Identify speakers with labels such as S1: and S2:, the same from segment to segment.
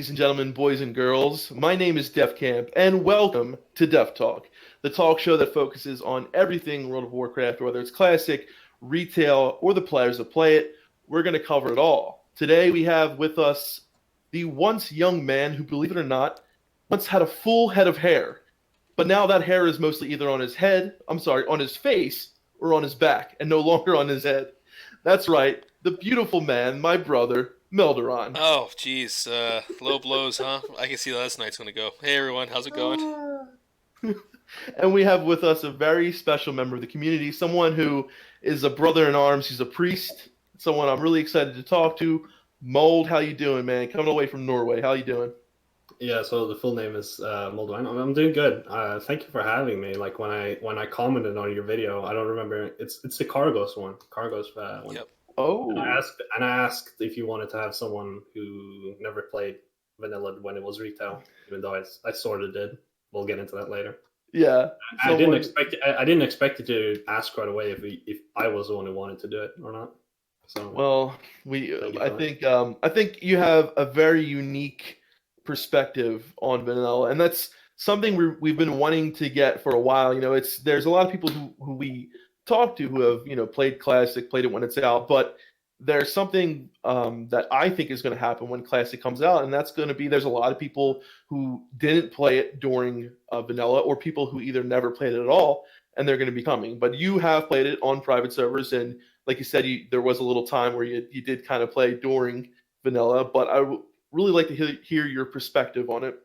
S1: ladies and gentlemen, boys and girls. My name is Defcamp, and welcome to DefTalk, the talk show that focuses on everything World of Warcraft, whether it's classic, retail, or the players that play it. We're going to cover it all. Today we have with us the once young man who, believe it or not, once had a full head of hair, but now that hair is mostly either on his on his face, or on his back, and no longer on his head. That's right, the beautiful man, my brother, Melderon.
S2: Oh, geez. Low blows, huh? I can see how this night's gonna go. Hey, everyone. How's it going?
S1: And we have with us a very special member of the community, someone who is a brother in arms. He's a priest, someone I'm really excited to talk to. Mold, how you doing, man? Coming away from Norway, how you doing?
S3: Yeah, so the full name is Moldveien. I'm doing good. Thank you for having me. Like when I commented on your video, I don't remember. It's the Cargos one. Cargos one.
S2: Yep.
S1: Oh,
S3: And I asked if you wanted to have someone who never played vanilla when it was retail, even though I sort of did. We'll get into that later.
S1: yeah.
S3: I didn't expect you to ask right away if I was the one who wanted to do it or not. So
S1: Well, I think you have a very unique perspective on vanilla, and that's something we've been wanting to get for a while. There's a lot of people who we talk to who have played classic, played it when it's out, but there's something that I think is going to happen when classic comes out, and that's going to be there's a lot of people who didn't play it during vanilla, or people who either never played it at all, and they're going to be coming. But you have played it on private servers, and like you said, there was a little time where you did kind of play during vanilla, but really like to hear your perspective on it.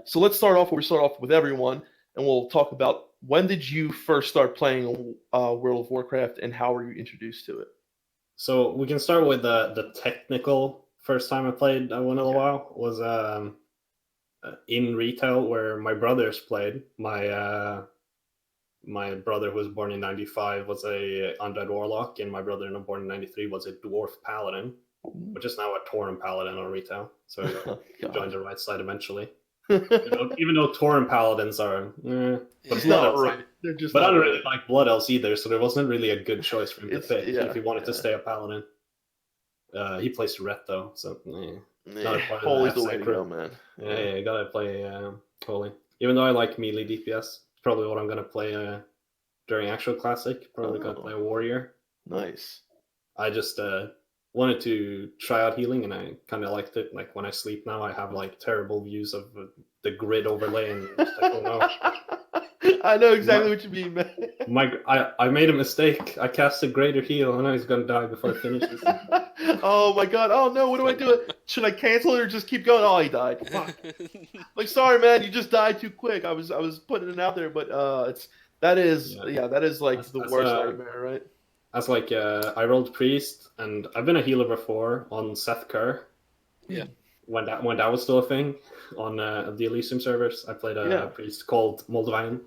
S1: So let's start off where we start off with everyone, and we'll talk about when did you first start playing World of Warcraft, and how were you introduced to it?
S3: So we can start with the technical first time I played Vanilla WoW was in retail where my brothers played. My brother who was born in 95 was a undead warlock, and my brother who was born in 93 was a dwarf paladin, which is now a Tauren paladin on retail. So he joined the right side eventually. even though Tauren paladins are,
S1: but blood elves, right. They're just.
S3: But I don't really like blood elves either, so there wasn't really a good choice for him to pick if he wanted to stay a paladin. He plays ret though, so
S1: Holy's the way to go, man.
S3: Yeah, you gotta play Holy. Even though I like melee DPS, probably what I'm gonna play during actual classic. Probably gonna play a warrior.
S1: Nice.
S3: I just wanted to try out healing, and I kind of liked it. Like when I sleep now, I have like terrible views of the grid overlay, and just like, oh no.
S1: I know exactly what you mean, man.
S3: I made a mistake. I cast a greater heal, and I know he's gonna die before it finishes.
S1: Oh my god! Oh no! What do I do? Should I cancel it or just keep going? Oh, he died. Fuck. Like, sorry, man. You just died too quick. I was putting it out there, but that is like the worst nightmare, right?
S3: That's like I rolled priest, and I've been a healer before on Seth Kerr.
S2: Yeah.
S3: When that was still a thing on the Elysium servers, I played a priest called Moldveien,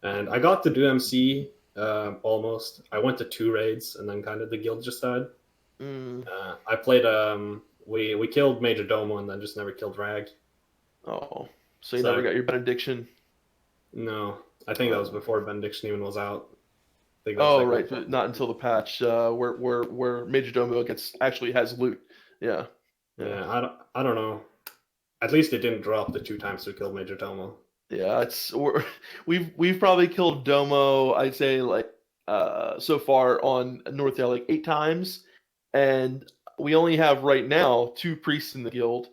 S3: and I got to do MC almost. I went to 2 raids, and then kind of the guild just died. I played we killed Major Domo, and then just never killed Rag.
S1: Oh, so you never got your benediction?
S3: No, I think that was before benediction even was out.
S1: Oh, right, but not until the patch where Major Domo actually has loot. Yeah.
S3: I don't know. At least it didn't drop the 2 times we killed Major Domo.
S1: Yeah, we've probably killed Domo, I'd say, like so far on Northdale like 8 times, and we only have right now 2 priests in the guild,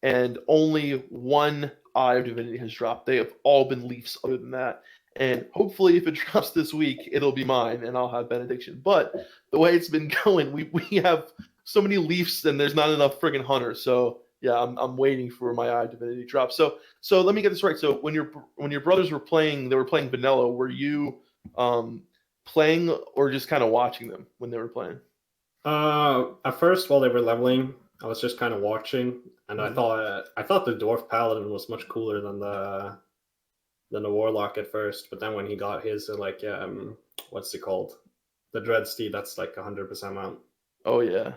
S1: and only 1 Eye of Divinity has dropped. They have all been leafs other than that. And hopefully, if it drops this week, it'll be mine, and I'll have benediction. But the way it's been going, we have so many leafs, and there's not enough friggin' hunters. So yeah, I'm waiting for my Eye of Divinity drop. So let me get this right. So when your brothers were playing, they were playing vanilla. Were you playing or just kind of watching them when they were playing?
S3: At first, while they were leveling, I was just kind of watching, and I thought the dwarf paladin was much cooler than the warlock at first, but then when he got his what's it called, the dreadsteed, that's like 100% mount.
S1: Oh yeah,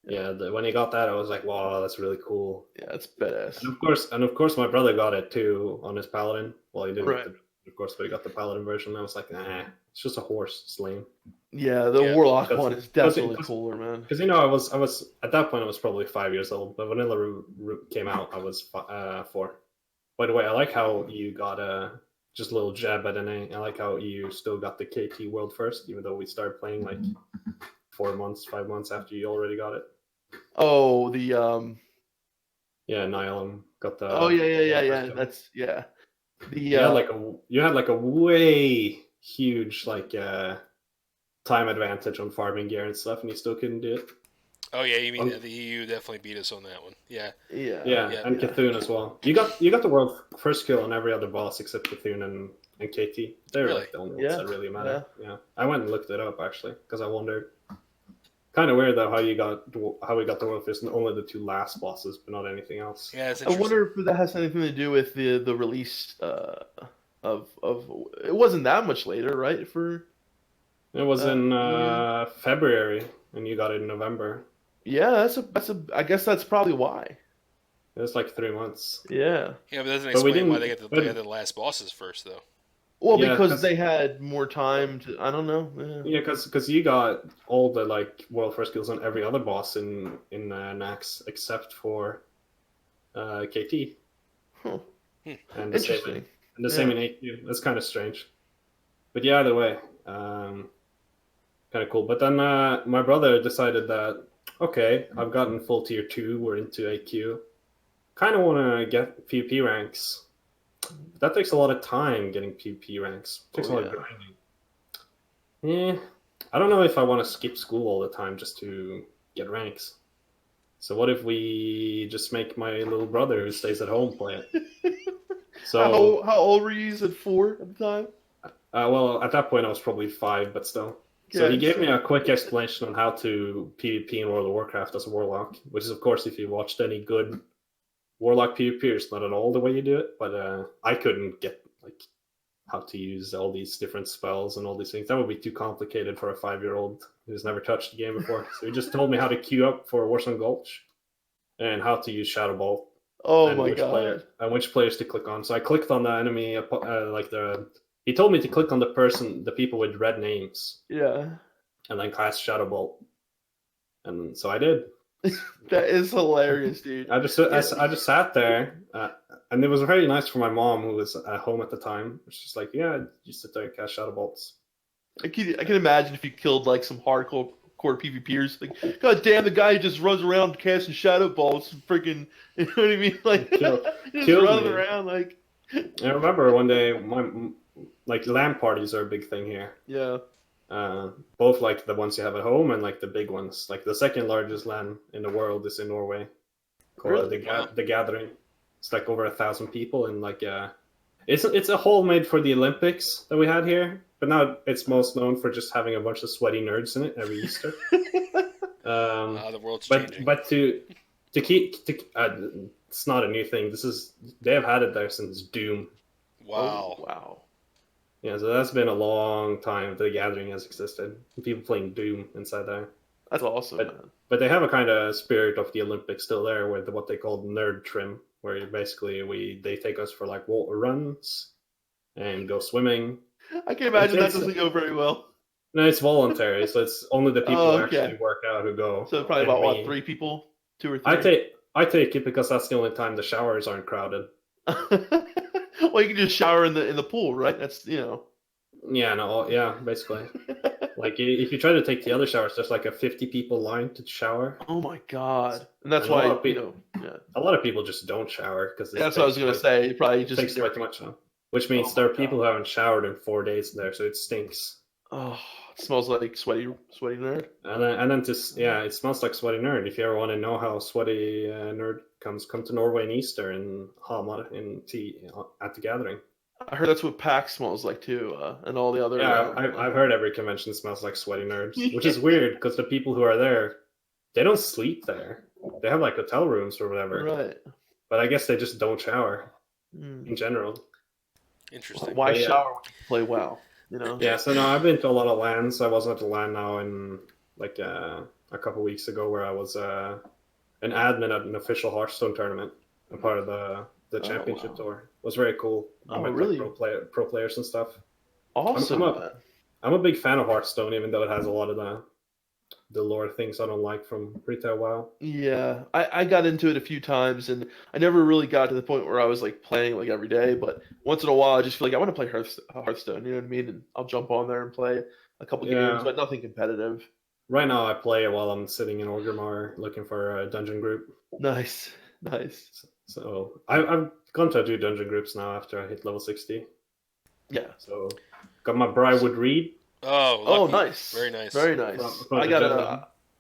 S3: when he got that, I was like, wow, that's really cool.
S1: Yeah, it's badass.
S3: And of course my brother got it too on his paladin. Well, he didn't get the of course, but I got the paladin version. And I was like, nah, it's just a horse. It's lame.
S1: Yeah, the
S2: Yeah.
S1: warlock one is definitely cooler, man.
S3: Because I was at that point I was probably 5 years old. But Vanilla came out, I was 4. By the way, I like how you got just a little jab at NA. I like how you still got the KT world first, even though we started playing like 5 months after you already got it.
S1: Oh,
S3: Yeah, Nihilum got the.
S1: Oh yeah. That's yeah.
S3: You had like a way huge time advantage on farming gear and stuff, and you still couldn't do it.
S2: Oh yeah, you mean the EU definitely beat us on that one. Yeah.
S3: And Cthulhu as well. You got the world first kill on every other boss except Cthulhu and KT. They're
S2: Really?
S3: like the only ones that really matter. Yeah. I went and looked it up actually because I wondered. Kind of weird though how we got the world first and only the 2 last bosses, but not anything else.
S2: Yeah, it's
S1: I
S2: interesting.
S1: wonder if that has anything to do with the release of it wasn't that much later, right? For
S3: it was in February, and you got it in November.
S1: yeah, that's a. I guess that's probably why.
S3: It was like 3 months.
S1: Yeah.
S2: Yeah, but that doesn't
S3: But we
S2: explain why
S3: didn't-
S2: they got the last bosses first, though.
S1: Well,
S3: Yeah,
S1: because
S3: 'cause-
S1: they had more time to. I don't know.
S3: Yeah, because you got all the world first kills on every other boss in Nax except for KT.
S1: Huh.
S3: And the same
S1: Interesting.
S3: in AQ. That's kind of strange. But yeah, either way, kind of cool. But then my brother decided that okay, I've gotten full tier 2. We're into AQ. Kind of want to get PvP ranks. That takes a lot of time getting PvP ranks. It takes a lot of grinding. Yeah, I don't know if I want to skip school all the time just to get ranks. So what if we just make my little brother who stays at home play it? So
S1: how old were you? You said 4 at the time.
S3: well, at that point I was probably 5, but still. So he gave me a quick explanation on how to PvP in World of Warcraft as a warlock, which is of course if you watched any good warlock PvP, it's not at all the way you do it, but I couldn't get how to use all these different spells and all these things. That would be too complicated for a 5-year-old who's never touched the game before. So he just told me how to queue up for Warsong Gulch and how to use Shadow Bolt.
S1: Oh my god!
S3: And which players to click on. So I clicked on the enemy, he told me to click on the people with red names.
S1: Yeah.
S3: And then cast Shadow Bolt. And so I did.
S1: That is hilarious, dude.
S3: I just sat there, and it was very nice for my mom who was at home at the time. She's like, "Yeah, you sit there and cast Shadow Bolts."
S1: I can imagine if you killed some hardcore PvPers. Like, god damn, the guy who just runs around casting Shadow Bolts, freaking, you know what I mean? Like, just running around like.
S3: I remember one day, LAN parties are a big thing here.
S1: Yeah.
S3: Both the ones you have at home and the big ones. The second largest LAN in the world is in Norway, called the Gathering. It's over 1,000 people, and it's a hall made for the Olympics that we had here. But now it's most known for just having a bunch of sweaty nerds in it every Easter.
S2: The world's changing.
S3: But to keep it's not a new thing. They have had it there since Doom.
S2: Wow.
S1: Oh, wow.
S3: Yeah, so that's been a long time the Gathering has existed. People playing Doom inside there.
S1: That's awesome, man.
S3: But they have a kind of spirit of the Olympics still there, with what they call nerd trim, where they take us for water runs and go swimming.
S1: I can imagine that doesn't go very well.
S3: No, it's voluntary, so it's only the people who actually work out who go.
S1: So probably about 3 people, 2 or 3.
S3: I take it because that's the only time the showers aren't crowded.
S1: Well, you can just shower in the pool, right? That's
S3: Yeah, basically. If you try to take the other showers, there's a 50 people line to shower.
S1: Oh my god! And that's why
S3: a lot of people just don't shower because
S1: that's what I was gonna say. You probably just
S3: takes way too much time. Which means there are people who haven't showered in 4 days there, so it stinks.
S1: Oh, it smells like sweaty nerd.
S3: And then it smells like sweaty nerd. If you ever want to know how sweaty nerd come to Norway in Easter and Hamar in tea at the Gathering.
S1: I heard that's what PAX smells like too, and all the other.
S3: Yeah, I've heard every convention smells like sweaty nerds, which is weird because the people who are there, they don't sleep there. They have hotel rooms or whatever.
S1: Right.
S3: But I guess they just don't shower in general.
S2: Interesting.
S1: Why shower when you play WoW?
S3: Yeah. So no, I've been to a lot of LANs. I was at the LAN now in a couple weeks ago where I was an admin at an official Hearthstone tournament. I'm part of the the championship tour. It was very cool. I met
S1: really?
S3: like pro players and stuff.
S1: Awesome.
S3: I'm a big fan of Hearthstone, even though it has a lot of the lore things I don't like from retail WoW.
S1: Yeah, I got into it a few times, and I never really got to the point where I was like playing like every day. But once in a while, I just feel like I want to play Hearthstone. You know what I mean? And I'll jump on there and play a couple games, but nothing competitive.
S3: Right now, I play it while I'm sitting in Orgrimmar looking for a dungeon group.
S1: Nice.
S3: So I've gone to do dungeon groups now after I hit level 60.
S1: Yeah.
S3: So got my Briarwood Reed.
S2: Oh,
S1: nice.
S2: Very nice.
S1: Very nice.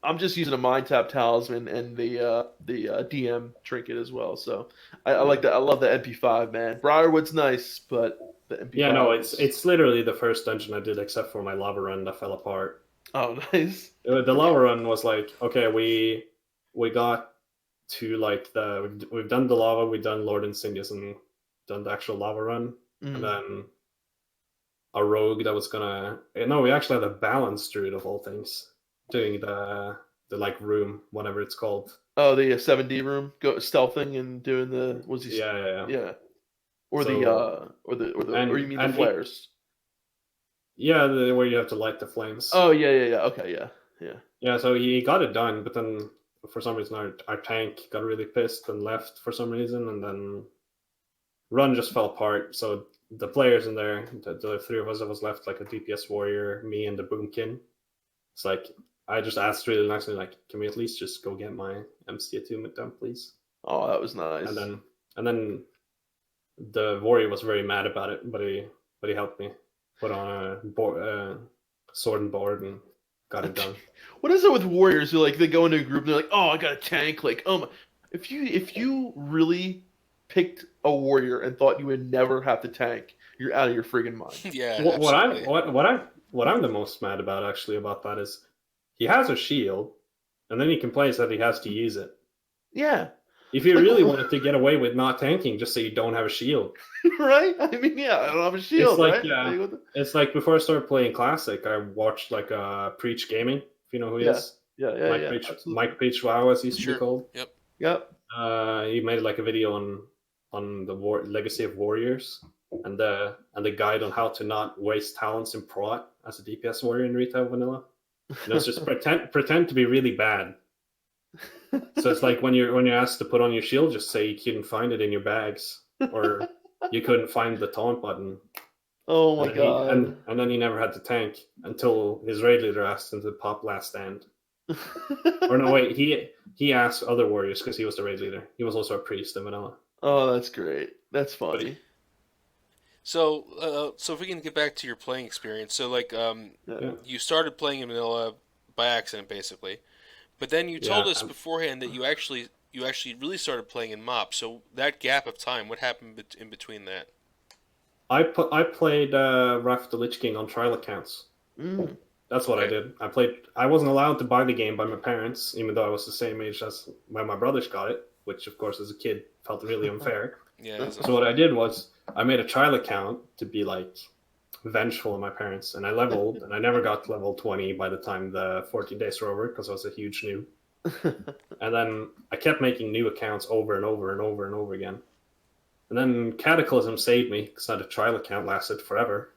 S1: I'm just using a Mind Tap Talisman and the DM trinket as well. So I like that. I love the MP5, man. Briarwood's nice, but the MP5.
S3: Yeah, no, it's literally the first dungeon I did except for my lava run that fell apart.
S1: Oh, nice.
S3: The lava run was like, okay, we got to like we've done the lava, we've done Lord Insidious and done the actual lava run, and then a rogue that was we actually had a balanced druid of all things doing the like room, whatever it's called.
S1: Oh, the 7D room, go stealthing and doing the
S3: Yeah.
S1: Or you mean the flares?
S3: Where you have to light the flames.
S1: Oh yeah. Okay, yeah.
S3: Yeah, so he got it done, but then for some reason our tank got really pissed and left for some reason, and then run just fell apart. So the players in there, the three of us that was left, like a DPS warrior, me, and the boomkin. It's like I just asked really nicely, like, can we at least just go get my MC attunement done, please?
S1: Oh, that was nice.
S3: And then the warrior was very mad about it, but he helped me put on a sword and board and got it done.
S1: What is it with warriors who like they go into a group and they're like, oh, I got a tank, like if you really picked a warrior and thought you would never have to tank, you're out of your friggin' mind.
S2: Yeah.
S3: What I'm the most mad about actually about that is he has a shield, and then he complains that he has to use it.
S1: Yeah.
S3: If you really wanted to get away with not tanking, just say you don't have a shield.
S1: Right? I mean, yeah, I don't have a shield.
S3: It's like,
S1: right?
S3: It's like before I started playing Classic, I watched like Preach Gaming, if you know who he is.
S1: Yeah.
S3: Mike Preach WoW, as he used to be called.
S2: Yep.
S3: He made like a video on the Legacy of Warriors and the guide on how to not waste talents in prot as a DPS warrior in retail vanilla. And it's just pretend to be really bad. So it's like when you're asked to put on your shield, just say you couldn't find it in your bags, or you couldn't find the taunt button.
S1: Oh my god!
S3: And then he never had to tank until his raid leader asked him to pop last stand. Or no, wait, he asked other warriors because he was the raid leader. He was also a priest in vanilla.
S1: Oh, that's great. That's funny.
S2: So if we can get back to your playing experience, so like you started playing in vanilla by accident, basically. But then you told us beforehand that you actually really started playing in MoP. So that gap of time, what happened in between that?
S3: I played Wrath the Lich King on trial accounts. That's what I did. I wasn't allowed to buy the game by my parents, even though I was the same age as when my brothers got it, which of course as a kid felt really unfair. So what I did was I made a trial account to be like vengeful of my parents, and I leveled, and I never got to level 20 by the time the 14 days were over because I was a huge noob. And then I kept making new accounts over and over and over and over again. And then Cataclysm saved me because the trial account lasted forever.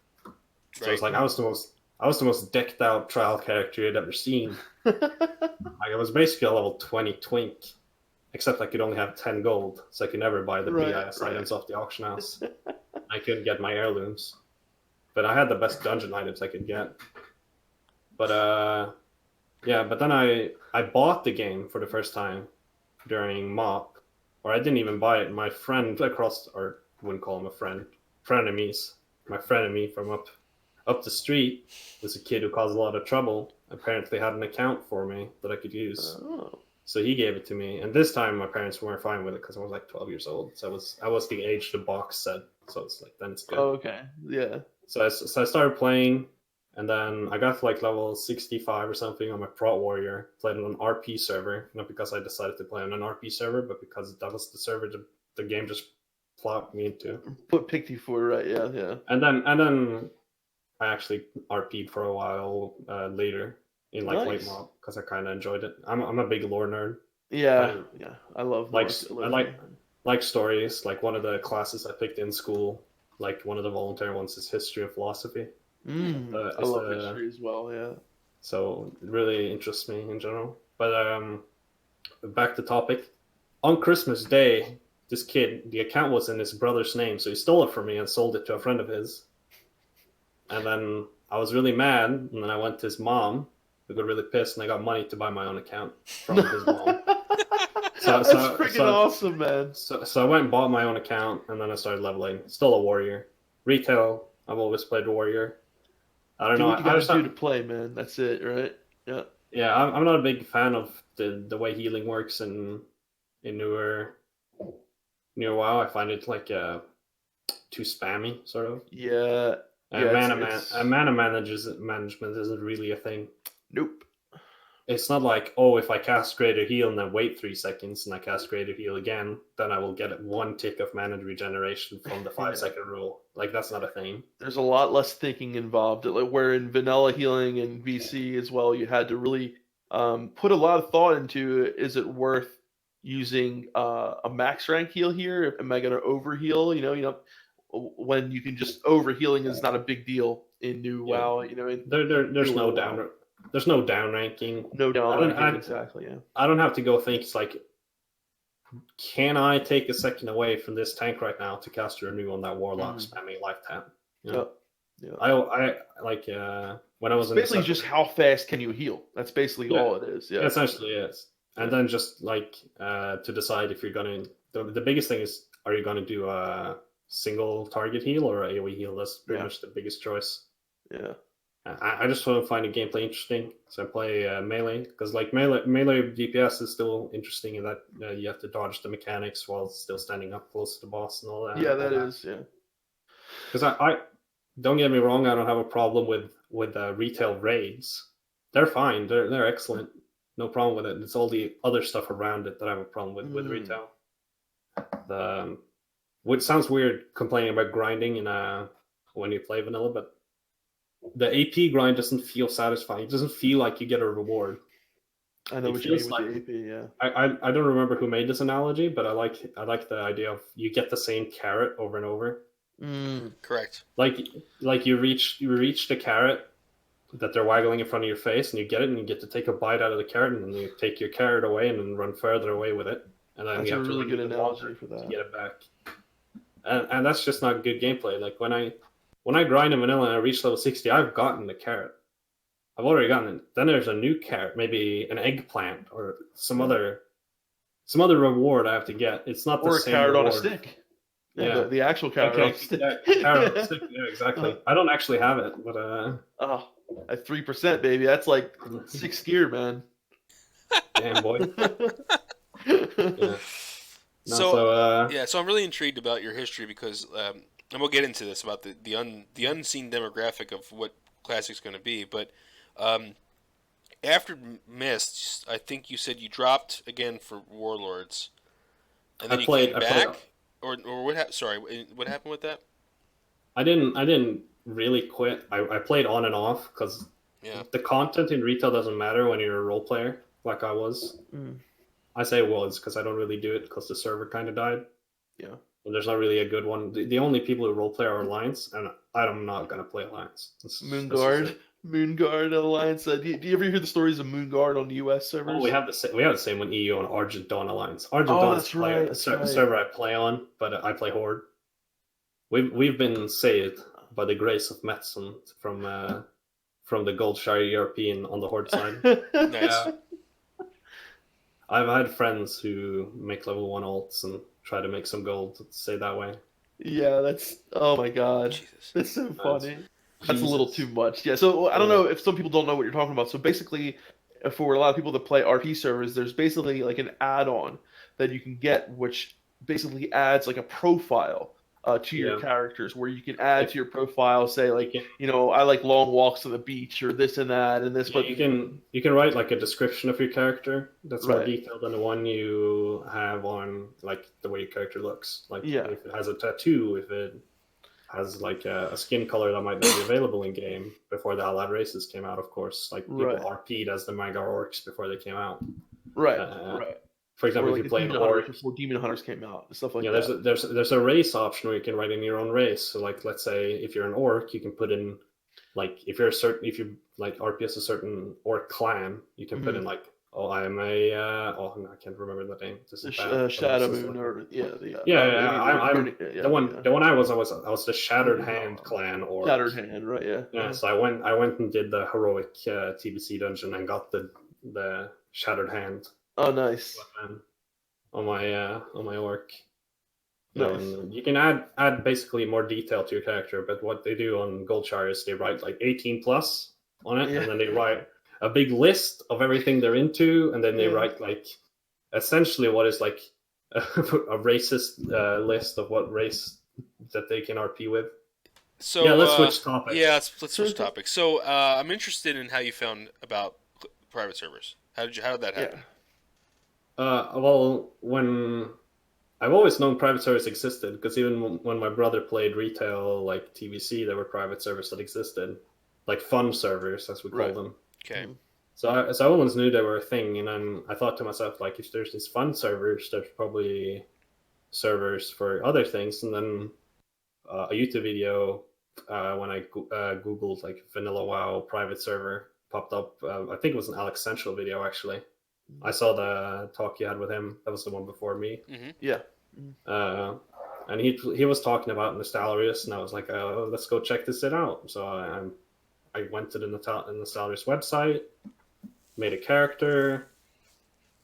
S3: So it's like I was the most decked out trial character you'd ever seen. Like I was basically a level 20 twink, except I could only have 10 gold, so I could never buy the BIS items off the auction house. I couldn't get my heirlooms. But I had the best dungeon items I could get. But but then I bought the game for the first time during MoP, or I didn't even buy it. My friend across, or I wouldn't call him a friend, frenemies. My frenemy from up the street was a kid who caused a lot of trouble. Apparently had an account for me that I could use. Oh. So he gave it to me, and this time my parents weren't fine with it because I was like 12 years old. So I was the age the box said. So it's like then it's good.
S1: Oh, okay, yeah.
S3: So I started playing, and then I got to like level 65 or something on my prot warrior. Played on an RP server, not because I decided to play on an RP server, but because that was the server the game just plopped me into.
S1: Picked you for, right? Yeah.
S3: And then I actually RP'd for a while later in like late MoP because I kind of enjoyed it. I'm a big lore nerd.
S1: Yeah. I love
S3: like like stories. Like one of the classes I picked in school, like one of the voluntary ones is history of philosophy.
S1: I love history as well. Yeah.
S3: So it really interests me in general. But back to topic. On Christmas Day, this kid, the account was in his brother's name, so he stole it from me and sold it to a friend of his. And then I was really mad, and then I went to his mom, who got really pissed, and I got money to buy my own account from his mom.
S1: That's freaking awesome, man.
S3: So I went and bought my own account, and then I started leveling. Still a warrior. Retail, I've always played warrior. I don't know.
S1: What you gotta do to play, man. That's it, right? Yeah.
S3: Yeah, I'm not a big fan of the way healing works in newer WoW. I find it like too spammy, sort of.
S1: Yeah.
S3: Mana management isn't really a thing.
S1: Nope.
S3: It's not like, oh, if I cast Greater Heal and then wait 3 seconds and I cast Greater Heal again, then I will get 1 tick of mana regeneration from the 5-second rule. Like, that's not a thing.
S1: There's a lot less thinking involved. Like, where in vanilla healing and VC as well, you had to really put a lot of thought into, is it worth using a max rank heal here? Am I going to overheal? You know, when you can just overhealing is not a big deal in new WoW. You know,
S3: there's no down. There's no down ranking.
S1: No down ranking, exactly, yeah.
S3: I don't have to go think, it's like, can I take a second away from this tank right now to cast a renew on that warlock spamming life tap? Yeah. I like when I was
S1: in basically just how fast can you heal? That's basically all it is. Yeah.
S3: Essentially is. And then just like to decide if you're gonna the biggest thing is, are you gonna do a single target heal or AoE heal? That's pretty much the biggest choice.
S1: Yeah.
S3: I just want to find the gameplay interesting, so I play melee, because like melee DPS is still interesting in that you have to dodge the mechanics while still standing up close to the boss and all that.
S1: Yeah, that is, yeah.
S3: Because I don't get me wrong, I don't have a problem with retail raids. They're fine, they're excellent, no problem with it. It's all the other stuff around it that I have a problem with retail. Which sounds weird complaining about grinding when you play vanilla, but the AP grind doesn't feel satisfying. It doesn't feel like you get a reward.
S1: I know what you mean with the AP, yeah.
S3: I don't remember who made this analogy, but I like the idea of you get the same carrot over and over.
S2: Correct.
S3: Like you reach the carrot that they're waggling in front of your face, and you get it, and you get to take a bite out of the carrot, and then you take your carrot away and then run further away with it. And then
S1: that's
S3: you have
S1: a really good analogy for that.
S3: To get it back. And that's just not good gameplay. Like when I grind in vanilla and I reach level 60, I've gotten the carrot. I've already gotten it. Then there's a new carrot, maybe an eggplant or some other reward I have to get. It's not the same
S1: carrot
S3: reward.
S1: On a stick. Yeah. The actual carrot on a stick.
S3: Carrot on a stick. Yeah, exactly. I don't actually have it, but
S1: at 3%, baby. That's like 6 gear, man.
S3: Damn, boy.
S2: Yeah. So I'm really intrigued about your history because, and we'll get into this about the unseen demographic of what Classic's going to be. But after Mist, I think you said you dropped again for Warlords, and then you came back, or what? Sorry, what happened with that?
S3: I didn't really quit. I played on and off because the content in retail doesn't matter when you're a role player like I was. I say was because I don't really do it because the server kind of died.
S1: Yeah.
S3: And there's not really a good one. The only people who roleplay are Alliance, and I'm not going to play Alliance.
S1: Moonguard Alliance. Do you ever hear the stories of Moonguard on the US servers?
S3: Oh, we have the same one EU on Argent Dawn Alliance. Argent Dawn is the server I play on, but I play Horde. We've been saved by the grace of Metson from the Goldshire European on the Horde side.
S2: Nice.
S3: I've had friends who make level 1 alts and try to make some gold, to say that way.
S1: Yeah, that's... Oh my god. Jesus. That's so funny. That's a little too much. Yeah, so I don't know if some people don't know what you're talking about. So basically, for a lot of people that play RP servers, there's basically like an add-on that you can get, which basically adds like a profile to your characters, where you can add to your profile, say like, I like long walks to the beach or this and that and this. But
S3: you can write like a description of your character that's more detailed than the one you have on like the way your character looks. Like if it has a tattoo, if it has like a skin color that might not be available in game before the Allied races came out, of course. Like people RP'd as the Magyar orcs before they came out.
S1: Right.
S3: for example,
S1: Or
S3: if
S1: like
S3: you play an
S1: Demon Hunters
S3: orc,
S1: before Demon Hunters came out, stuff like
S3: yeah,
S1: that.
S3: there's a race option where you can write in your own race. So like, let's say if you're an orc, you can put in like if you like RPS a certain orc clan, you can put in like, oh, I'm a I can't remember the name. This is bad.
S1: Shadow Moon, or
S3: I'm the one I was the Shattered Hand clan orc.
S1: Shattered Hand, right? Yeah.
S3: Yeah. So I went and did the heroic TBC dungeon and got the Shattered Hand.
S1: Oh, nice.
S3: On my orc.
S1: Nice.
S3: And you can add basically more detail to your character, but what they do on Goldshire is they write like 18 plus on it, and then they write a big list of everything they're into, and then they write like essentially what is like a racist list of what race that they can RP with.
S2: So
S3: yeah, let's switch topics.
S2: Yeah, let's switch topics. So I'm interested in how you found about private servers. How did that happen?
S3: Well, when I've always known private servers existed, because even when my brother played retail, like TVC, there were private servers that existed, like fun servers, as we call them.
S2: Okay.
S3: So I always knew they were a thing, and then I thought to myself, like, if there's these fun servers, there's probably servers for other things. And then a YouTube video, when I Googled, like, Vanilla WoW private server, popped up. I think it was an Alex Central video, actually. I saw the talk you had with him. That was the one before me.
S2: Mm-hmm.
S1: Yeah.
S3: And he was talking about Nostalrius, and I was like, let's go check this shit out. So I went to the Nostalrius website, made a character,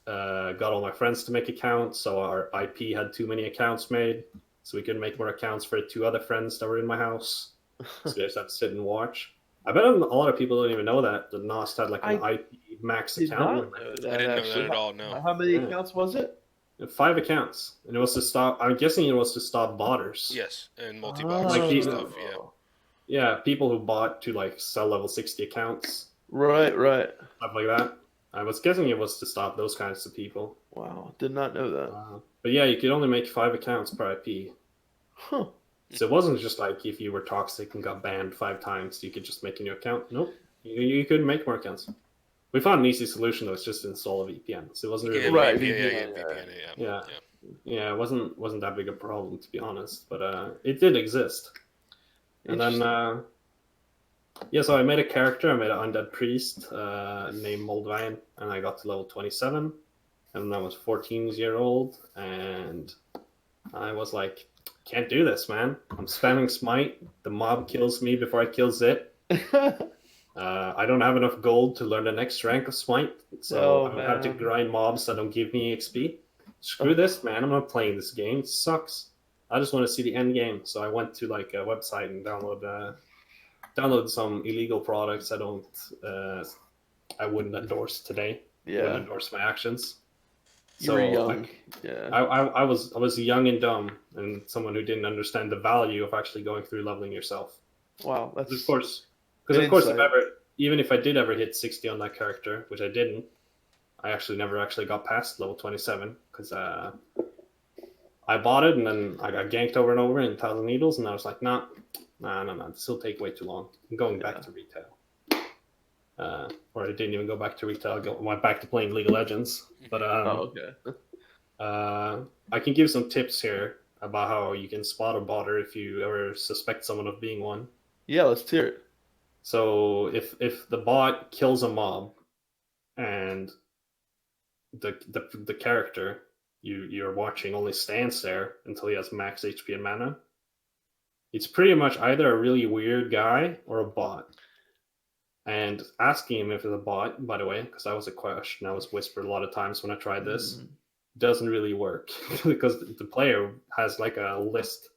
S3: got all my friends to make accounts. So our IP had too many accounts made, so we couldn't make more accounts for 2 other friends that were in my house. So we just had to sit and watch. I bet a lot of people don't even know that Nost had like an IP max account.
S2: I didn't know that at all. No.
S1: How many accounts was it?
S3: 5 accounts, and it was to stop. I'm guessing it was to stop botters.
S2: Yes, and multi-bots
S3: Like
S2: stuff. Yeah.
S3: Yeah, people who bought to like sell level 60 accounts.
S1: Right.
S3: Stuff like that. I was guessing it was to stop those kinds of people.
S1: Wow, did not know that.
S3: But yeah, you could only make 5 accounts per IP.
S1: Huh.
S3: So it wasn't just like if you were toxic and got banned 5 times, you could just make a new account. Nope, you couldn't make more accounts. We found an easy solution though. It's just install a VPN. So it wasn't really Yeah, it wasn't that big a problem, to be honest. But it did exist. And then so I made a character. I made an undead priest named Moldveien, and I got to level 27. And I was 14-year-old, and I was like, can't do this, man. I'm spamming smite. The mob kills me before I kills it. I don't have enough gold to learn the next rank of smite, so I have to grind mobs that don't give me XP. Screw this, man. I'm not playing this game. It sucks. I just want to see the end game. So I went to like a website and download some illegal products I wouldn't endorse today.
S1: Yeah.
S3: Wouldn't endorse my actions.
S1: You were young.
S3: I was young and dumb, and someone who didn't understand the value of actually going through leveling yourself.
S1: Wow, that's
S3: of course, even if I did ever hit 60 on that character, which I didn't, I actually never got past level 27 because I bought it and then I got ganked over and over in 1,000 needles, and I was like, nah, this will take way too long. I'm going back to retail. Or I didn't even go back to retail. I went back to playing League of Legends. But I can give some tips here about how you can spot a botter if you ever suspect someone of being one.
S1: Yeah, let's hear it.
S3: So if the bot kills a mob and the character you're watching only stands there until he has max HP and mana, it's pretty much either a really weird guy or a bot. And asking him if it's a bot, by the way, because that was a question I was whispered a lot of times when I tried this, doesn't really work because the player has like a list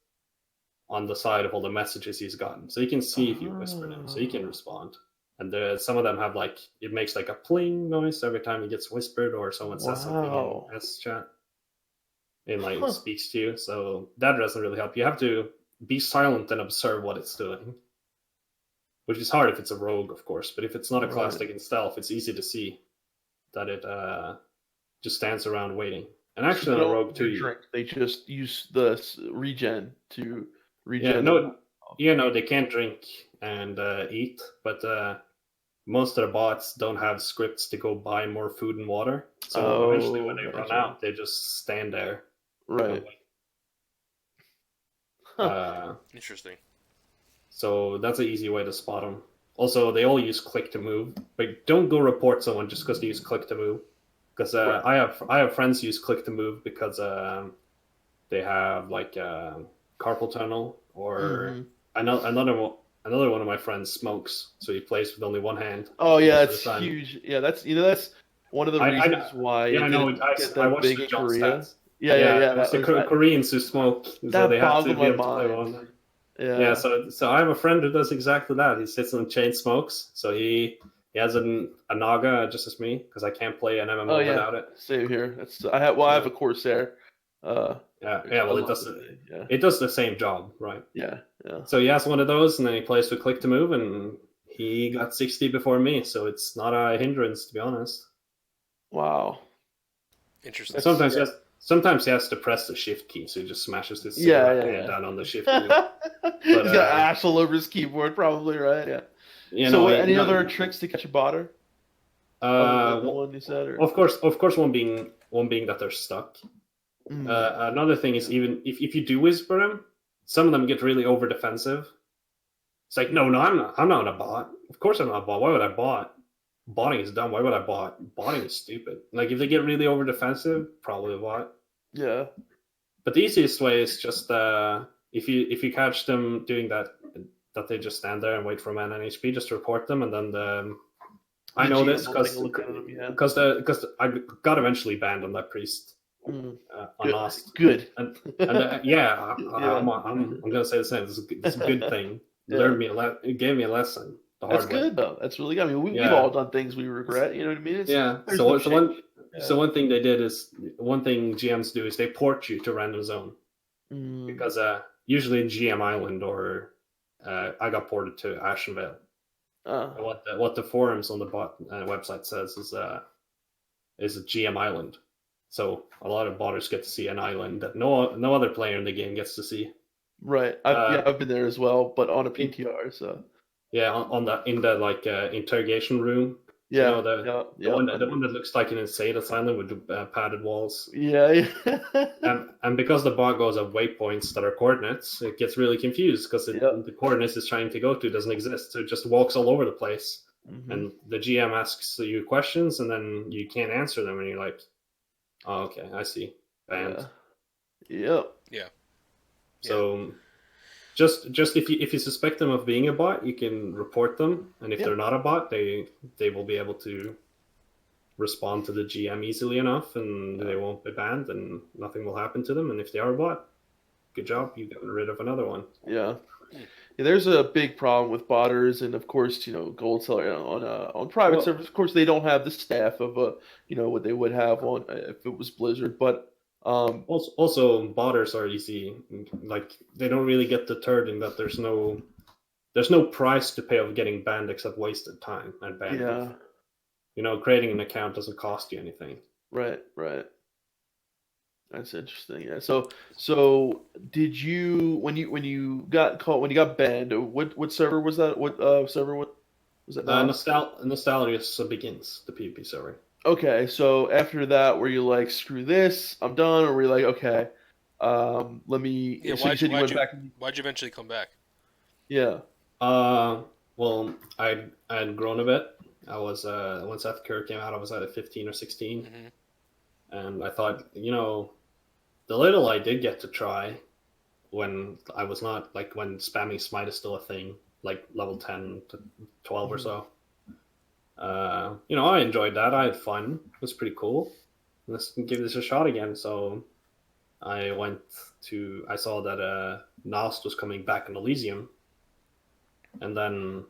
S3: on the side of all the messages he's gotten, so you can see if you whispered him, so you can respond. And some of them have like, it makes like a pling noise every time he gets whispered, or someone says something in S chat and like speaks to you. So that doesn't really help. You have to be silent and observe what it's doing. Which is hard if it's a rogue, of course, but if it's not a class taking stealth, it's easy to see that it just stands around waiting. And actually, on a rogue too,
S1: they just use the regen to regen.
S3: They can't drink and eat, but most of the bots don't have scripts to go buy more food and water. So eventually when they run out, they just stand there.
S1: Right.
S2: Interesting.
S3: So that's an easy way to spot them. Also, they all use click to move, but don't go report someone just because they use click to move. Because I have friends who use click to move because they have like carpal tunnel, or another one of my friends smokes, so he plays with only one hand.
S1: Oh yeah, that's huge. Yeah, that's one of the reasons why.
S3: Yeah, I know. I watched
S1: big
S3: the
S1: in
S3: job
S1: Korea.
S3: stats.
S1: Yeah.
S3: It's the Koreans who smoke, so they have to be able to play one. Yeah. So I have a friend who does exactly that. He sits and chain smokes. So he has a Naga just as me, because I can't play an MMO without it.
S1: Same here. I have a Corsair.
S3: Well, it does the same job, right?
S1: Yeah.
S3: So he has one of those, and then he plays with click to move, and he got 60 before me, so it's not a hindrance, to be honest.
S1: Wow.
S2: Interesting.
S3: Sometimes he has to press the shift key, so he just smashes his hand down on the shift key.
S1: He's got ash all over his keyboard, probably, right? Yeah. So any other tricks to catch a botter? One you said, or?
S3: Of course, one being that they're stuck. Another thing is, even if you do whisper them, some of them get really over defensive. It's like, no, I'm not a bot. Of course I'm not a bot. Why would I bot? Botting is dumb. Why would I bot? Botting is stupid. Like, if they get really over defensive, probably a bot.
S1: Yeah.
S3: But the easiest way is just if you catch them doing that they just stand there and wait for a man on HP, just report them, and then I know this because I got eventually banned on that priest. On Lost.
S1: Good.
S3: And I'm gonna say the same. It's a good thing. It gave me a lesson.
S1: That's good though. That's really good. I mean, we've all done things we regret. You know what I mean?
S3: So one thing GMs do is they port you to random zone, because usually in GM Island, or I got ported to Ashenvale. What the forums on the bot website says is a GM Island. So a lot of botters get to see an island that no other player in the game gets to see.
S1: Right. I've been there as well, but on a PTR. So.
S3: Yeah, in the interrogation room.
S1: Yeah.
S3: The one that looks like an insane asylum with padded walls.
S1: Yeah.
S3: and because the bot goes at waypoints that are coordinates, it gets really confused because the coordinates it's trying to go to doesn't exist. So it just walks all over the place. And the GM asks you questions, and then you can't answer them, and you're like, oh, okay, I see. Banned.
S1: Yeah.
S3: So just if you suspect them of being a bot, you can report them, and if they're not a bot, they will be able to respond to the GM easily enough, and they won't be banned, and nothing will happen to them. And if they are a bot, good job, you got rid of another one.
S1: Yeah, there's a big problem with botters, and of course, gold seller on private servers. Of course, they don't have the staff of what they would have on if it was Blizzard, but
S3: also botters are easy. Like, they don't really get deterred in that there's no price to pay of getting banned except wasted time and bandwidth. Creating an account doesn't cost you anything.
S1: Right. That's interesting. Yeah. So did you when you got banned? What server was that? What server? What was that?
S3: Nostalgia begins the PvP server.
S1: Okay, so after that, were you like, screw this, I'm done, or were you like, okay, let me?
S2: Yeah. Why'd you eventually come back?
S1: Yeah.
S3: Well, I had grown a bit. I was when Seth Kerr came out, I was either 15 or 16, and I thought, the little I did get to try when I was not, like, when spamming smite is still a thing, like level 10 to 12 or so. I enjoyed that. I had fun. It was pretty cool. Let's give this a shot again. So I saw that Nost was coming back in Elysium, and then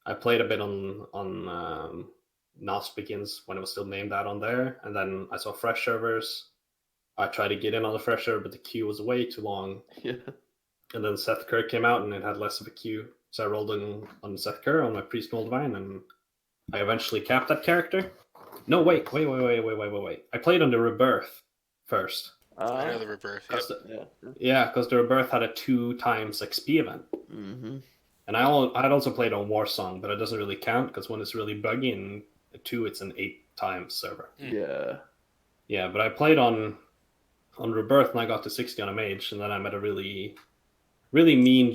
S3: I played a bit on Nost Begins when it was still named that on there, and then I saw fresh servers. I tried to get in on the fresh server, but the queue was way too long.
S1: Yeah.
S3: And then Seth Kerr came out, and it had less of a queue, so I rolled in on Seth Kerr on my Priest Moldveien, and I eventually capped that character. No, wait. I played on the Rebirth first.
S2: I know the Rebirth.
S3: Yeah, because the Rebirth had a 2x XP event. And I'd also played on Warsong, but it doesn't really count because when it's really buggy, and 2 it's an 8 times server.
S1: Yeah.
S3: Yeah, but I played on Rebirth and I got to 60 on a mage, and then I met a really mean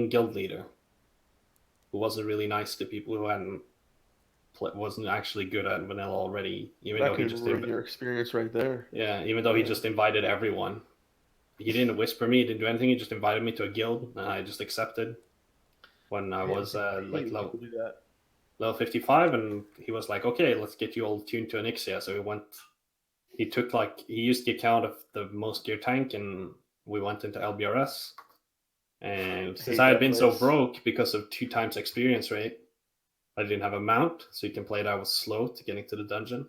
S3: guild leader who wasn't really nice to people who wasn't actually good at vanilla already, even
S1: That
S3: though he
S1: could
S3: just
S1: ruin your experience right there.
S3: yeah, even though he just invited everyone. He didn't whisper me, he didn't do anything. He just invited me to a guild, and I just accepted when I was like level 55, and he was like, "Okay, let's get you all tuned to Onyxia." So we went. He used the account of the most gear tank, and we went into LBRS. And since I had been so broke because of 2 times experience rate, I didn't have a mount, so you can play it. I was slow to getting to the dungeon,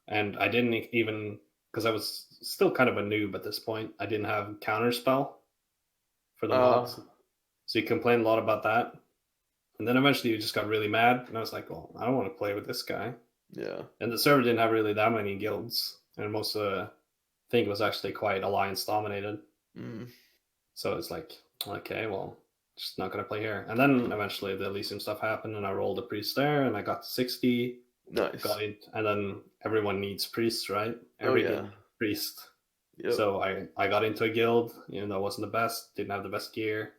S3: and I didn't even, because I was still kind of a noob at this point, I didn't have counter spell for the mobs, so he complained a lot about that. And then eventually he just got really mad, and I was like, "Well, I don't want to play with this guy."
S1: Yeah.
S3: And the server didn't have really that many guilds, and most of the thing was actually quite alliance dominated. So it's like, okay, well, just not gonna play here. And then eventually the Elysium stuff happened, and I rolled a priest there, and I got to 60.
S1: Nice.
S3: Got it, and then everyone needs priests, right? Every guild priest. Yep. So I got into a guild, even though it wasn't the best, didn't have the best gear.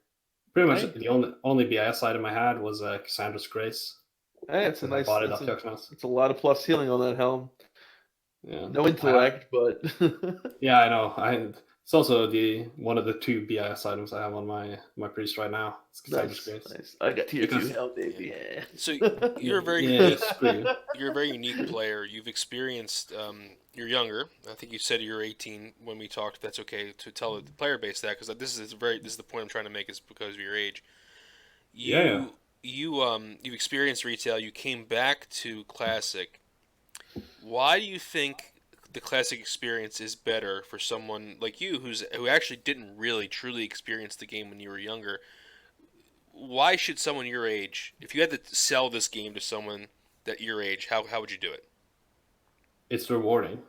S3: Pretty much the only BIS item I had was Cassandra's Grace.
S1: Hey, it's a nice.
S3: I bought it off Auctionhouse.
S1: It's a lot of plus healing on that helm.
S3: Yeah.
S1: No intellect, but
S3: yeah, I know. It's also one of the 2 BIS items I have on my priest right now. It's Cassandra's Grace.
S1: Nice. I got tier 2 health, baby. Yeah.
S2: So you're a very you're a very unique player. You've experienced. You're younger. I think you said you're 18 when we talked. That's okay to tell the player base that, because this is the point I'm trying to make, is because of your age. You've experienced retail. You came back to Classic. Why do you think the Classic experience is better for someone like you who actually didn't really truly experience the game when you were younger? Why should someone your age, if you had to sell this game to someone that your age, how would you do it?
S3: It's rewarding.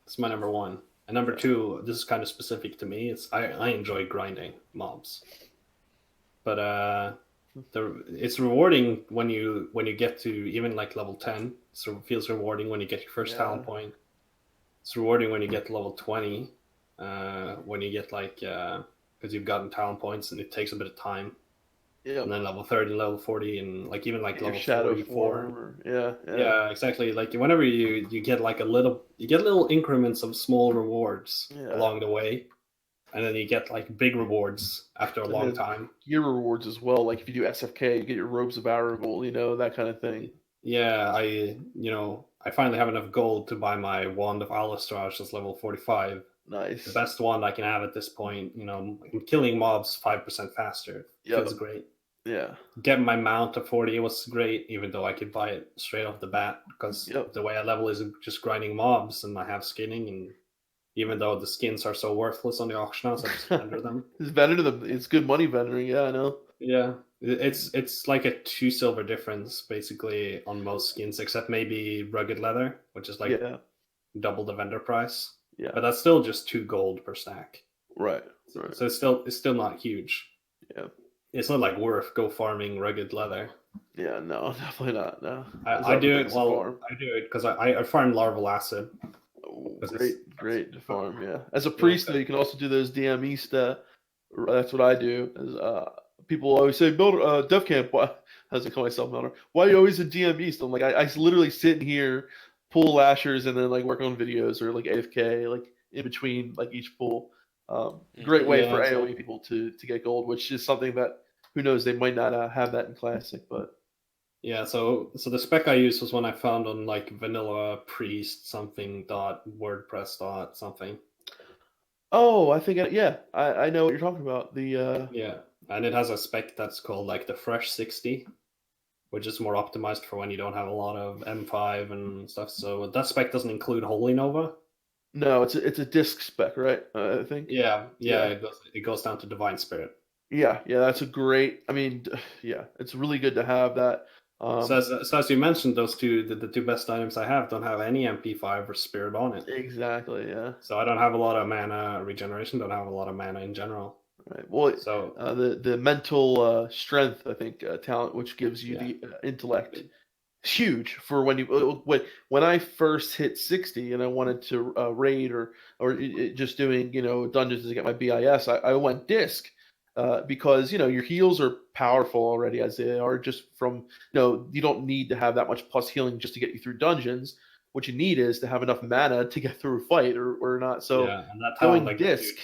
S3: It's my number 1. And number 2, this is kind of specific to me. I enjoy grinding mobs, but it's rewarding when you get to even like level 10. So it feels rewarding when you get your first talent point. It's rewarding when you get to level 20. When you get because you've gotten talent points, and it takes a bit of time. Yeah. And then level 30 and level 40, and even level 44. Yeah, exactly. Like whenever you get little increments of small rewards along the way, and then you get like big rewards after a long time.
S1: Gear rewards as well. Like if you do SFK, you get your robes of Aragorn, that kind of thing.
S3: Yeah, I finally have enough gold to buy my wand of Alistrage that's level 45.
S1: Nice.
S3: The best wand I can have at this point. I'm killing mobs 5% faster. Feels great.
S1: Yeah.
S3: Getting my mount to 40 was great, even though I could buy it straight off the bat, because the way I level is just grinding mobs, and I have skinning, and even though the skins are so worthless on the auction house, I just vendor them.
S1: It's vendor to them. It's good money vendoring. Yeah, I know.
S3: Yeah, it's like a 2 silver difference basically on most skins, except maybe rugged leather, which is like double the vendor price. Yeah, but that's still just 2 gold per stack. Right. So it's still not huge. Yeah. It's not like worth go farming rugged leather.
S1: Yeah, no, definitely not. No,
S3: I do it. Well, I do it because I farm larval acid.
S1: Oh, great to farm. Yeah, as a priest, though, you can also do those DME stuff. That's what I do. As people always say, Defcamp. Why? How's I call myself, Melderon? Why are you always a DM East? I'm like, I literally sit in here, pull lashers, and then like work on videos or like AFK, like in between like each pull. Great way for AOE people to get gold, which is something that, who knows, they might not have that in Classic, but
S3: yeah. So the spec I used was one I found on like vanilla priest something .wordpress something.
S1: Oh, I think I know what you're talking about.
S3: Yeah, and it has a spec that's called like the Fresh 60, which is more optimized for when you don't have a lot of M5 and stuff. So that spec doesn't include Holy Nova.
S1: No, it's a disc spec, right? I think.
S3: Yeah. It goes down to Divine Spirit.
S1: Yeah, that's a great. I mean, yeah, it's really good to have that.
S3: So as you mentioned, those the 2 best items I have don't have any MP5 or Spirit on it.
S1: Exactly. Yeah.
S3: So I don't have a lot of mana regeneration. Don't have a lot of mana in general.
S1: Right. Well,
S3: So
S1: the mental strength, I think, talent, which gives you the intellect, is huge for when you when I first hit 60 and I wanted to raid or just doing dungeons to get my BIS. I went disc because your heals are powerful already as they are just from you don't need to have that much plus healing just to get you through dungeons. What you need is to have enough mana to get through a fight or not. So
S3: and that talent
S1: going
S3: that
S1: disc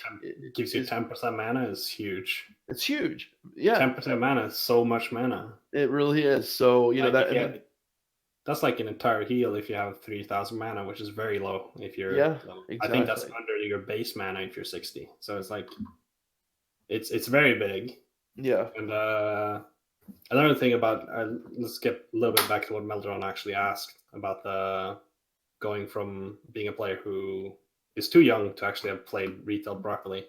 S3: gives you 10% mana is huge.
S1: it's huge. Yeah.
S3: 10% mana is so much mana.
S1: It really is. So,
S3: Like, that's like an entire heal if you have 3,000 mana, which is very low if you're low.
S1: Exactly.
S3: I think that's under your base mana if you're 60. So it's like it's very big.
S1: Yeah.
S3: And another thing about let's get a little bit back to what Melderon actually asked about the going from being a player who is too young to actually have played retail properly.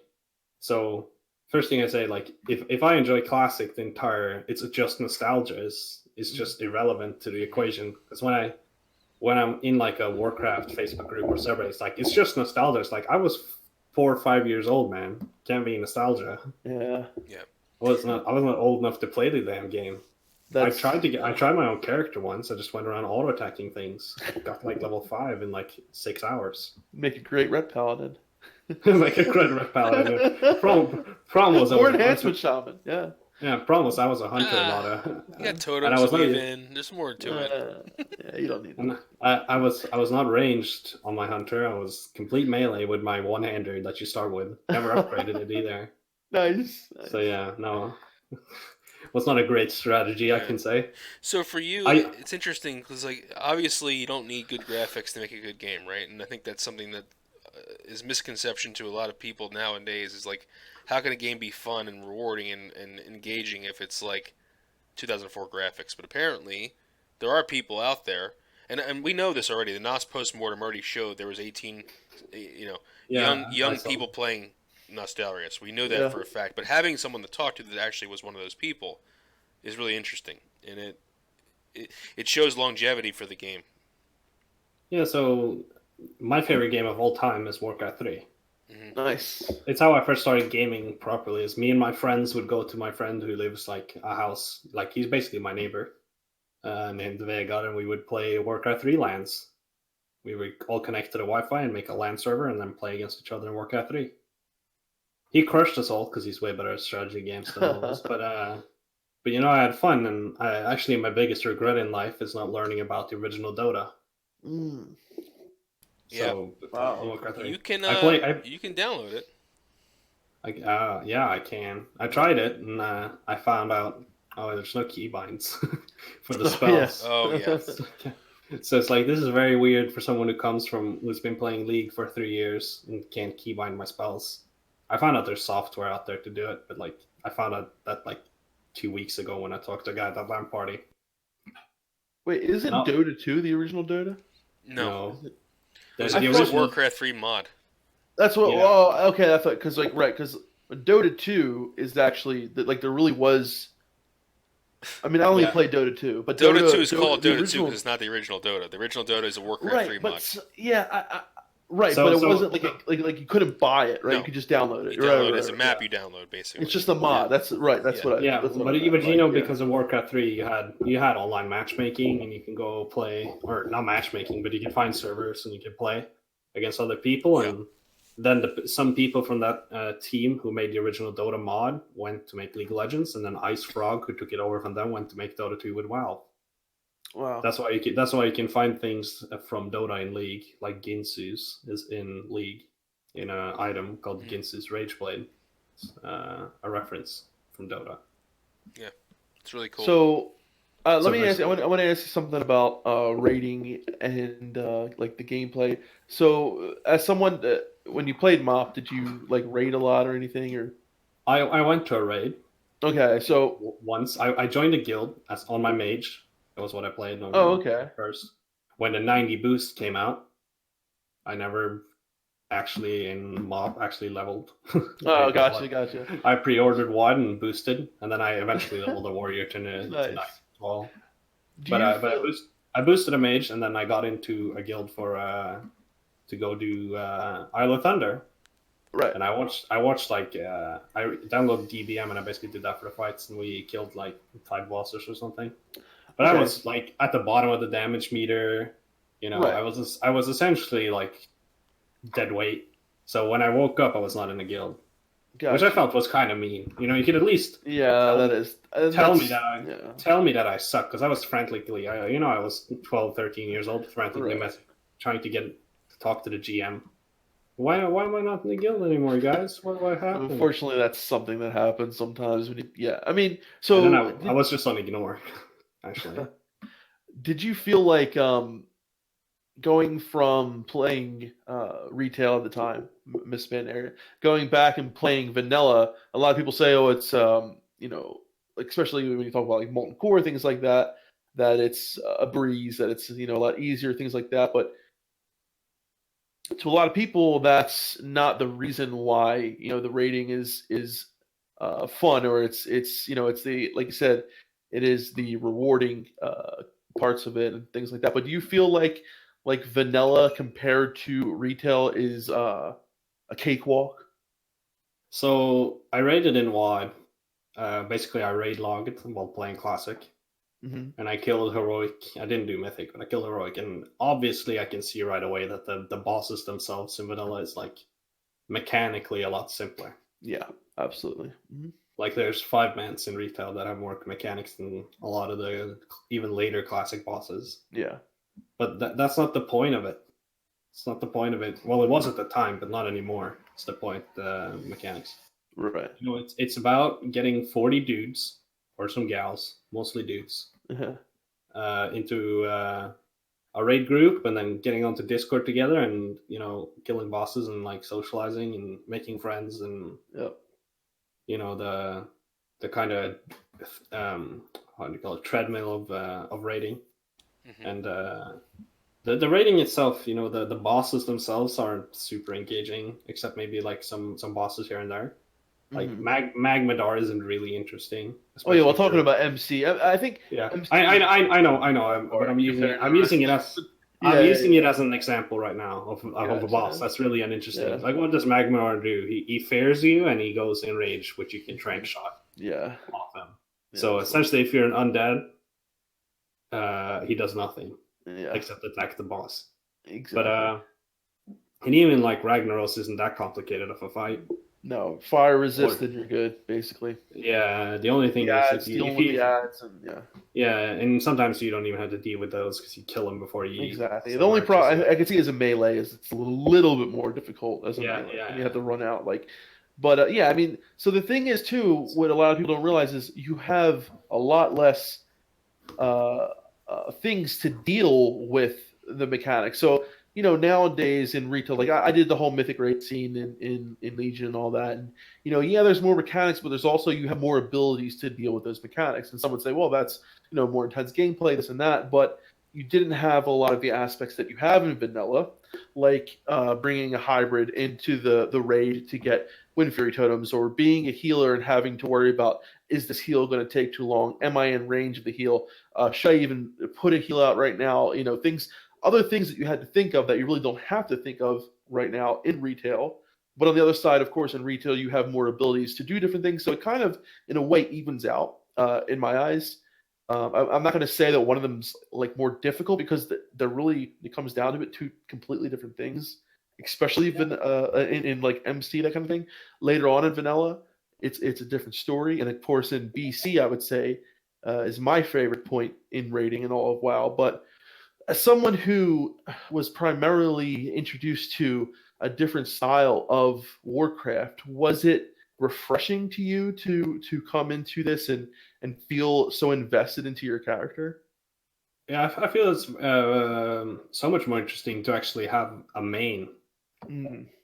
S3: So first thing I say, like if I enjoy classic, it's just nostalgia is just irrelevant to the equation. Because when I'm in like a Warcraft Facebook group or server, it's like it's just nostalgia. It's like I was 4 or 5 years old, man. Can't be nostalgia.
S1: Yeah.
S3: I was not old enough to play the damn game. I tried my own character once. I just went around auto attacking things. Got like level 5 in like 6 hours.
S1: Make a great red paladin.
S3: Like a great red paladin. Problem was
S1: or enhancement shaman. Yeah.
S3: Yeah, problem was I was a hunter, not a.
S2: You got totems to weave in. There's more to it.
S1: Yeah, you don't need.
S3: And I was not ranged on my hunter. I was complete melee with my one-hander that you start with. Never upgraded it either.
S1: Nice.
S3: So yeah, no. Was not a great strategy, I can say.
S2: So for you, it's interesting because, like, obviously you don't need good graphics to make a good game, right? And I think that's something that is misconception to a lot of people nowadays. Is like, how can a game be fun and rewarding and engaging if it's like 2004 graphics? But apparently, there are people out there, and we know this already. The NOS postmortem already showed there was 18, young people playing Nostalrius. We know that for a fact. But having someone to talk to that actually was one of those people is really interesting, and it shows longevity for the game.
S3: Yeah, so my favorite game of all time is Warcraft 3.
S1: Mm-hmm. Nice.
S3: It's how I first started gaming properly. Is me and my friends would go to my friend who lives like a house, like he's basically my neighbor, named Vegard, and we would play Warcraft 3 LANs. We would all connect to the Wi-Fi and make a LAN server, and then play against each other in Warcraft 3. He crushed us all because he's way better at strategy games than all of us. But I had fun, and my biggest regret in life is not learning about the original Dota.
S1: Mm.
S3: So,
S1: wow.
S2: You can download it.
S3: I can. I tried it, and I found out, there's no keybinds for the spells.
S2: Oh, yeah.
S3: So it's like, this is very weird for someone who's been playing League for 3 years and can't keybind my spells. I found out there's software out there to do it, but like I found out that like 2 weeks ago when I talked to a guy at that LAN party.
S1: Wait, isn't Dota 2 the original Dota?
S2: No.
S3: There's
S2: the original Warcraft 3 mod.
S1: That's what. Yeah. Oh, okay. I thought because Dota 2 is actually like there really was. I mean, I only played Dota 2, but
S2: Dota 2 is called Dota 2 because it's not the original Dota. The original Dota is a Warcraft 3 mod.
S1: Right, but it wasn't like you couldn't buy it, right? No. You could just download it.
S2: You download it as a map. You download basically.
S1: It's just a mod. That's right. That's what.
S3: Because of Warcraft 3, you had online matchmaking, and you can go play, or not matchmaking, but you can find servers and you can play against other people, and then some people from that team who made the original Dota mod went to make League of Legends, and then Ice Frog, who took it over from them, went to make Dota 2 with WoW.
S1: Wow.
S3: That's why you can find things from Dota in League, like Ginsu's is in League, in an item called Ginsu's Rageblade. It's a reference from Dota.
S2: Yeah, it's really cool.
S1: So, let me ask. I want to ask you something about rating and like the gameplay. So, as someone when you played MoP, did you like raid a lot or anything? Or
S3: I went to a raid.
S1: Okay, so
S3: once I joined a guild as on my mage. That was what I played. First, when the 90 boost came out, I never actually in MoP leveled.
S1: Oh, gotcha.
S3: I pre-ordered one and boosted, and then I eventually leveled a warrior to 90 as well. I boosted a mage, and then I got into a guild for to go do Isle of Thunder.
S1: Right.
S3: And I watched like I downloaded DBM and I basically did that for the fights, and we killed like 5 bosses or something. But I was like at the bottom of the damage meter,
S1: Right.
S3: I was essentially like dead weight. So when I woke up, I was not in the guild, which I felt was kind of mean. You could at least tell me that I suck, because I was frantically, I was 12, 13 years old, frantically trying to get to talk to the GM. Why am I not in the guild anymore, guys? What happened?
S1: Unfortunately, that's something that happens sometimes. I mean,
S3: so and then I was just on ignore, actually.
S1: Did you feel like going from playing retail at the time, Miss Span area, going back and playing vanilla? A lot of people say, oh, it's especially when you talk about like molten core, things like that, that it's a breeze, that it's a lot easier, things like that. But to a lot of people, that's not the reason why the rating is fun, or it's the, like you said, it is the rewarding parts of it and things like that. But do you feel like vanilla compared to retail is a cakewalk?
S3: So I raided in WoD. Basically, I raid logged while playing Classic. And I killed Heroic. I didn't do Mythic, but I killed Heroic. And obviously, I can see right away that the bosses themselves in vanilla is like mechanically a lot simpler.
S1: Yeah, absolutely.
S3: Like there's 5-mans in retail that have more mechanics than a lot of the even later Classic bosses.
S1: Yeah.
S3: But that's not the point of it. It's not the point of it. Well, it was at the time, but not anymore. It's the point, the mechanics.
S1: Right.
S3: It's about getting 40 dudes or some gals, mostly dudes, into a raid group, and then getting onto Discord together, and killing bosses and like socializing and making friends, and the kind of how do you call it, treadmill of raiding. And the raiding itself, the bosses themselves aren't super engaging, except maybe like some bosses here and there. Like Magmadar isn't really interesting.
S1: Oh yeah, well, talking about MC, I think.
S3: Yeah,
S1: MC
S3: I know, but I'm using it as an example right now of a boss that's really uninteresting. Yeah. Like, what does Magmadar do? He fears you, and he goes in rage, which you can trank shot.
S1: Yeah.
S3: Off him. Yeah, so essentially, if you're an undead, he does nothing except attack the boss.
S1: Exactly.
S3: But and even like Ragnaros isn't that complicated of a fight.
S1: No, fire resistant, you're good, basically.
S3: Yeah, the only thing is
S1: dealing with the ads, and
S3: and sometimes you don't even have to deal with those because you kill them before you.
S1: Exactly. The only problem I can see as a melee is it's a little bit more difficult as a melee. And you have to run out but I mean, so the thing is too, what a lot of people don't realize is you have a lot less things to deal with the mechanics. So nowadays in retail, like I did the whole Mythic raid scene in Legion and all that, and there's more mechanics, but there's also, you have more abilities to deal with those mechanics. And some would say, well, that's more intense gameplay, this and that, but you didn't have a lot of the aspects that you have in vanilla, like bringing a hybrid into the raid to get Wind Fury totems, or being a healer and having to worry about, is this heal going to take too long? Am I in range of the heal? Should I even put a heal out right now? Other things that you had to think of that you really don't have to think of right now in retail. But on the other side, of course, in retail, you have more abilities to do different things. So it kind of, in a way, evens out in my eyes. I'm not going to say that one of them's like more difficult, because they're really, it comes down to it, two completely different things, especially in like MC, that kind of thing. Later on in vanilla, it's a different story. And of course, in BC, I would say is my favorite point in raiding in all of WoW. But as someone who was primarily introduced to a different style of Warcraft, was it refreshing to you to come into this and feel so invested into your character?
S3: Yeah, I feel it's so much more interesting to actually have a main.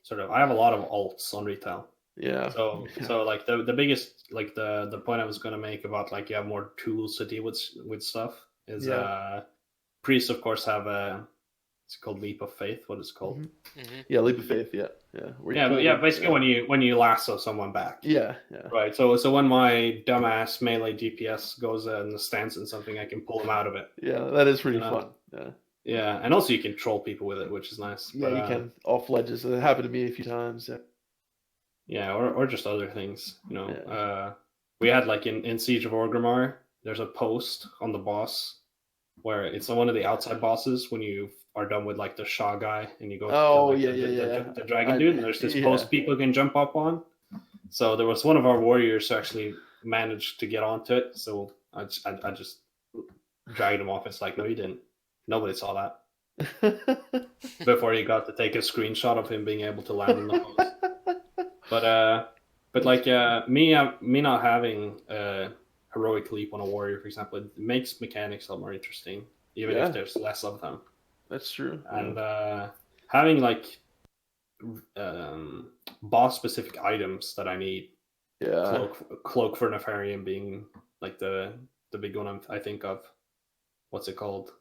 S3: Sort of. I have a lot of alts on retail.
S1: Yeah.
S3: So like the biggest, like the point I was going to make about like you have more tools to deal with stuff is priests, of course, have it's called Leap of Faith. What is it called?
S1: Yeah, Leap of Faith.
S3: Basically, when you lasso someone back.
S1: Yeah.
S3: Right. So when my dumbass melee DPS goes and stands in something, I can pull them out of it.
S1: Yeah, that is pretty fun. Yeah.
S3: Yeah, and also you can troll people with it, which is nice.
S1: Yeah, you can off ledges. It happened to me a few times. Yeah.
S3: Yeah, or just other things. We had like in Siege of Orgrimmar, there's a post on the boss where it's one of the outside bosses when you are done with like the Shah guy and you go to kill like the dragon dude, and there's this post people can jump up on. So there was one of our warriors who actually managed to get onto it. So I just dragged him off. It's like, no, you didn't. Nobody saw that. Before he got to take a screenshot of him being able to land on the post. But like me not having a heroic leap on a warrior, for example, it makes mechanics a lot more interesting, even if there's less of them.
S1: That's true.
S3: And having like boss specific items that I need. Yeah. Cloak for Nefarian being like the big one I think of. What's it called?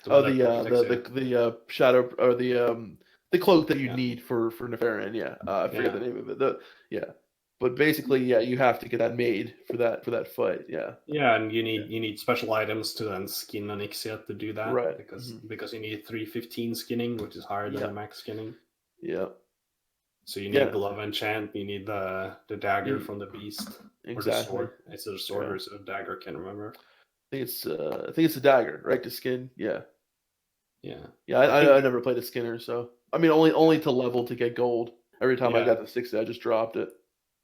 S1: The shadow or the cloak that you need for Nefarian. Yeah, I forget the name of it. But basically, you have to get that made for that fight. Yeah.
S3: Yeah, and you need special items to then skin an Ixia to do that,
S1: right?
S3: Because you need 315 skinning, which is higher than the max skinning.
S1: Yeah.
S3: So you need Glove Enchant, you need the dagger from the beast.
S1: Exactly.
S3: Or the sword. Is it a sword or is it a dagger? I can't remember.
S1: I think it's a dagger, right? To skin. Yeah.
S3: Yeah.
S1: Yeah, I never played a skinner, so I mean only to level to get gold. Every time I got to 60, I just dropped it.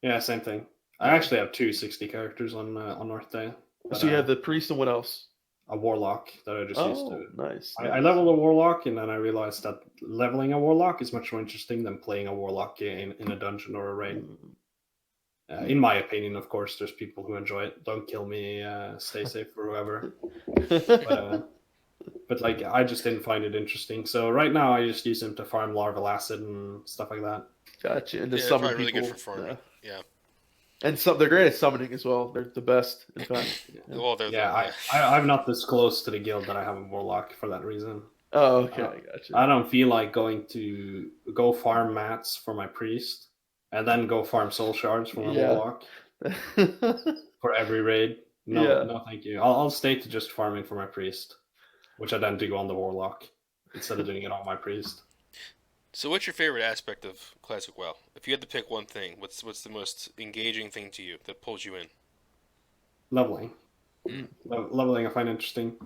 S3: Yeah, same thing. I actually have 2 60 characters on North Day.
S1: So you have the priest and what else?
S3: A warlock that I just used to.
S1: Nice.
S3: I leveled a warlock, and then I realized that leveling a warlock is much more interesting than playing a warlock in a dungeon or a raid. In my opinion, of course, there's people who enjoy it. Don't kill me. Stay safe for whoever. But like, I just didn't find it interesting. So right now, I just use them to farm larval acid and stuff like that.
S1: Gotcha. And to summon people.
S2: Really good for farming. Yeah.
S1: And they're great at summoning as well. They're the best, in fact.
S2: Well,
S3: I'm not this close to the guild that I have a warlock for that reason.
S1: Oh, okay, gotcha.
S3: I don't feel like going to go farm mats for my priest and then go farm soul shards for my warlock for every raid. No, thank you. I'll stay to just farming for my priest, which I then do on the warlock instead of doing it on my priest.
S2: So what's your favorite aspect of Classic WoW? If you had to pick one thing, what's the most engaging thing to you that pulls you in?
S3: Leveling. Leveling I find interesting.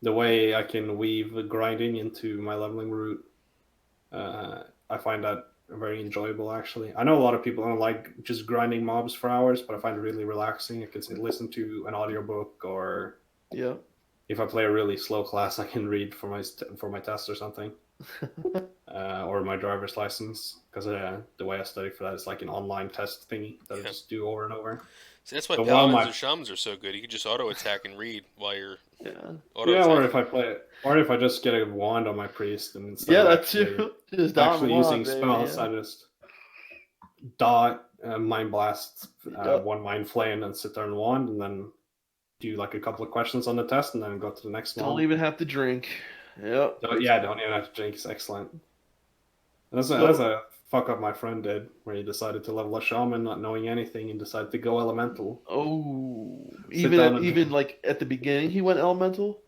S3: The way I can weave grinding into my leveling route. I find that very enjoyable, actually. I know a lot of people don't like just grinding mobs for hours, but I find it really relaxing. I can listen to an audiobook, or if I play a really slow class, I can read for my test or something. Or my driver's license, because the way I study for that is like an online test thingy that I just do over and over.
S2: See, that's why paladins or shamans are so good. You can just auto attack and read while you're
S3: or if I just get a wand on my priest and instead actually using spells, I just dot mind blast one mind flame and sit there and wand, and then do like a couple of questions on the test and then go to the next one.
S1: Don't even have to drink. Yep.
S3: Don't even have to drink. It's excellent. That's a fuck up my friend did, where he decided to level a shaman not knowing anything and decided to go elemental.
S1: Oh, even like at the beginning he went elemental?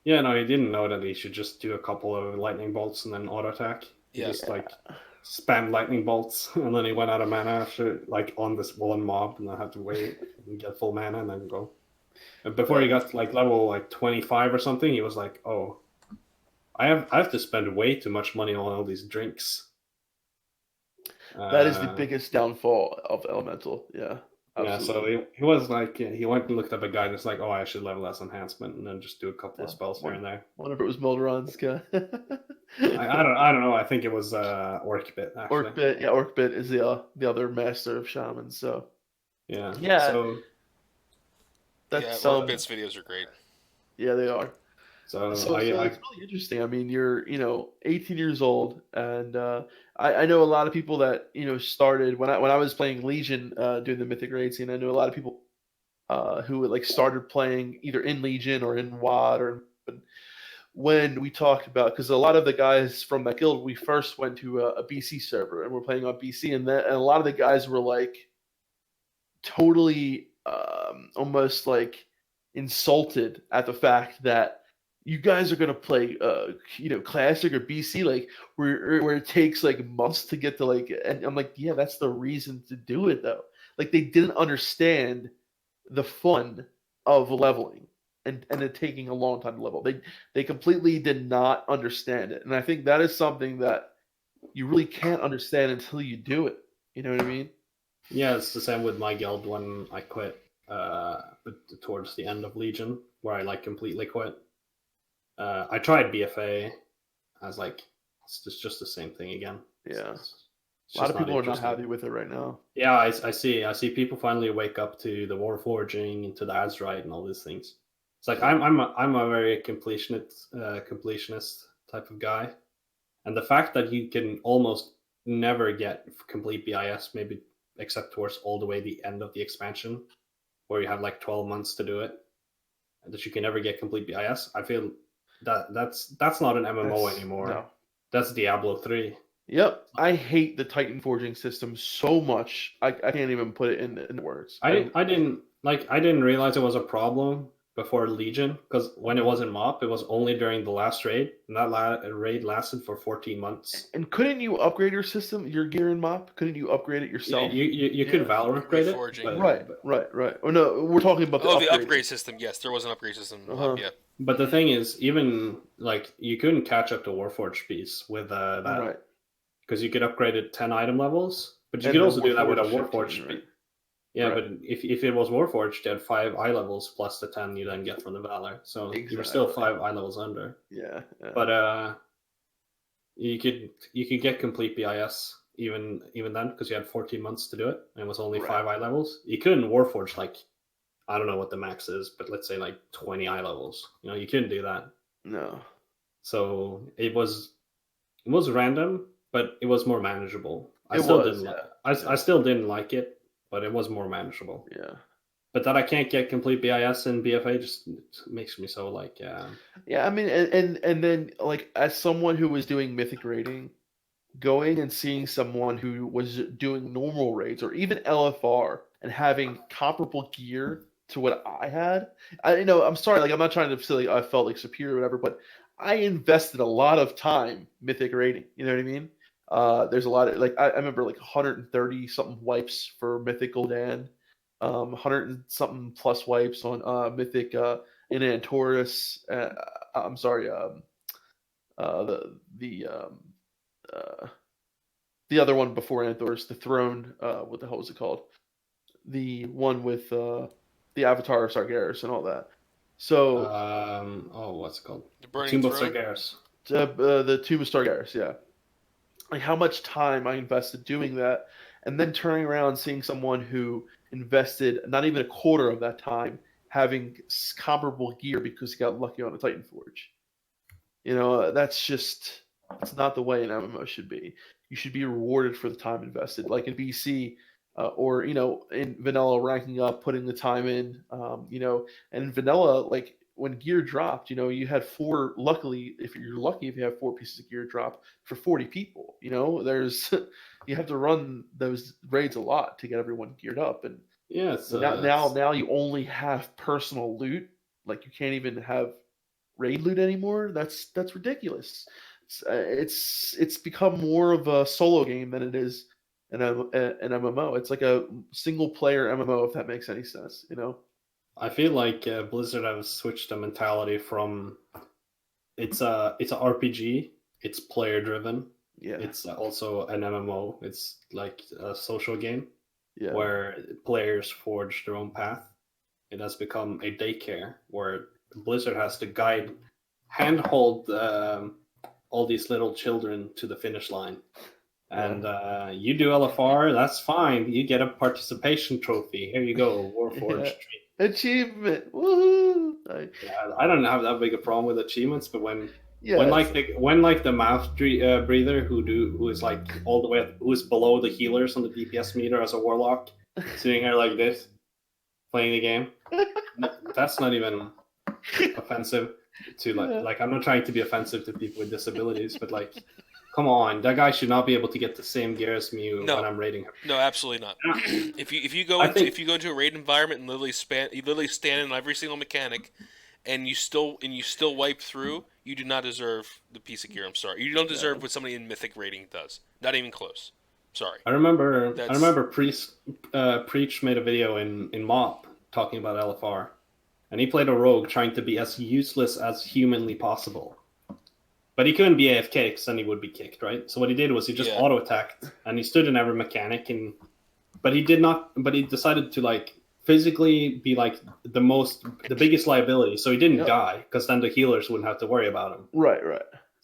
S3: Yeah, no, he didn't know that he should just do a couple of lightning bolts and then auto attack. He just like spammed lightning bolts, and then he went out of mana after like on this one mob, and I had to wait and get full mana and then go. And before he got to like level like 25 or something, he was like, "Oh, I have to spend way too much money on all these drinks."
S1: That is the biggest downfall of elemental. Yeah. Absolutely.
S3: Yeah, so he was like, he went and looked up a guide and it's like, oh, I should level as enhancement and then just do a couple of spells here and there.
S1: I wonder if it was Melderon's guy.
S3: I don't know. I think it was Orcbit, actually.
S1: Orcbit is the other master of shamans. So
S3: yeah.
S1: So
S2: Orcbit's videos are great.
S1: Yeah, they are.
S3: So
S1: it's really interesting. I mean, you're 18 years old, and I know a lot of people that started when I was playing Legion doing the Mythic Raid scene. I know a lot of people who like started playing either in Legion or in WoD, or when we talked about, because a lot of the guys from that guild, we first went to a BC server and we're playing on BC, and a lot of the guys were like totally almost like insulted at the fact that you guys are gonna play classic or BC, like where it takes like months to get to like, and I'm like, yeah, that's the reason to do it though. Like they didn't understand the fun of leveling and it taking a long time to level. They completely did not understand it. And I think that is something that you really can't understand until you do it. You know what I mean?
S3: Yeah, it's the same with my guild when I quit but towards the end of Legion, where I like completely quit. I tried BFA. I was like, it's just the same thing again.
S1: Yeah.
S3: It's
S1: A lot of
S3: not
S1: people are not
S3: interesting.
S1: happy with it right now.
S3: Yeah, I see people finally wake up to the Warforging and to the Azrite and all these things. It's like I'm a very completionist type of guy, and the fact that you can almost never get complete BIS, maybe except towards all the way the end of the expansion, where you have like 12 months to do it, and that you can never get complete BIS. I feel that's not an MMO anymore. No. That's Diablo 3.
S1: Yep, I hate the Titan forging system so much. I can't even put it in words.
S3: I didn't realize it was a problem before Legion, because when it was in MoP, it was only during the last raid, and that raid lasted for 14 months.
S1: And couldn't you upgrade your system, your gear in MoP? Couldn't you upgrade it yourself?
S3: Yeah, you could Valor upgrade it.
S1: Right. Oh no, we're talking about
S2: the upgrade system. Yes, there was an upgrade system. Yeah.
S3: But the thing is, even like you couldn't catch up to Warforged piece with that. Right. Because you could upgrade it 10 item levels, but you could also do that with a Warforged. Right? Yeah, right. But if it was Warforged, you had 5 eye levels plus the 10 you then get from the Valor. So exactly. You were still 5 eye levels under.
S1: Yeah.
S3: But you could get complete BIS even then, because you had 14 months to do it, and it was only 5 eye levels. You couldn't Warforge, like, I don't know what the max is, but let's say like 20 eye levels. You couldn't do that.
S1: No.
S3: So it was random, but it was more manageable. I still didn't like it, but it was more manageable.
S1: Yeah.
S3: But that I can't get complete BIS and BFA just makes me so like,
S1: Yeah, I mean, and then like as someone who was doing mythic raiding, going and seeing someone who was doing normal raids or even LFR and having comparable gear to what I had, I'm sorry, like I'm not trying to say like, I felt like superior or whatever, but I invested a lot of time mythic raiding. You know what I mean? There's a lot of like I remember like 130 something wipes for Mythic Gul'dan, 100 and something plus wipes on Mythic in Antorus. I'm sorry, the other one before Antorus, the Throne. What the hell was it called? The one with the Avatar of Sargeras and all that. So
S3: what's it called?
S2: The Tomb of
S3: Sargeras.
S1: The Tomb of Sargeras, yeah. Like how much time I invested doing that, and then turning around and seeing someone who invested not even a quarter of that time having comparable gear because he got lucky on a Titan Forge. That's not the way an MMO should be. You should be rewarded for the time invested, like in BC, or in vanilla, ranking up, putting the time in, and in vanilla, like when gear dropped, you had 4. Luckily, if you're lucky, if you have 4 pieces of gear drop for 40 people, there's you have to run those raids a lot to get everyone geared up, and now you only have personal loot. Like you can't even have raid loot anymore. That's ridiculous. It's become more of a solo game than it is an MMO. It's like a single player MMO, if that makes any sense.
S3: I feel like Blizzard has switched the mentality from it's a RPG, it's player driven.
S1: Yeah.
S3: It's also an MMO. It's like a social game,
S1: yeah,
S3: where players forge their own path. It has become a daycare where Blizzard has to handhold all these little children to the finish line. And you do LFR, that's fine. You get a participation trophy. Here you go, Warforged.
S1: Achievement. Woohoo!
S3: I don't have that big a problem with achievements, but when the mouth breather who is like all the way who is below the healers on the DPS meter as a warlock, sitting here like this, playing the game, that's not even offensive to like I'm not trying to be offensive to people with disabilities, but like, come on, that guy should not be able to get the same gear as me when I'm raiding him.
S2: No, absolutely not. If you go into a raid environment and literally stand in every single mechanic and you still wipe through, you do not deserve the piece of gear. I'm sorry, you don't deserve what somebody in Mythic rating does. Not even close. Sorry.
S3: I remember Preach made a video in MOP talking about LFR, and he played a rogue trying to be as useless as humanly possible. But he couldn't be AFK because then he would be kicked, right? So what he did was he just auto attacked, and he stood in every mechanic, but he decided to like physically be like the biggest liability. So he didn't die because then the healers wouldn't have to worry about him.
S1: Right.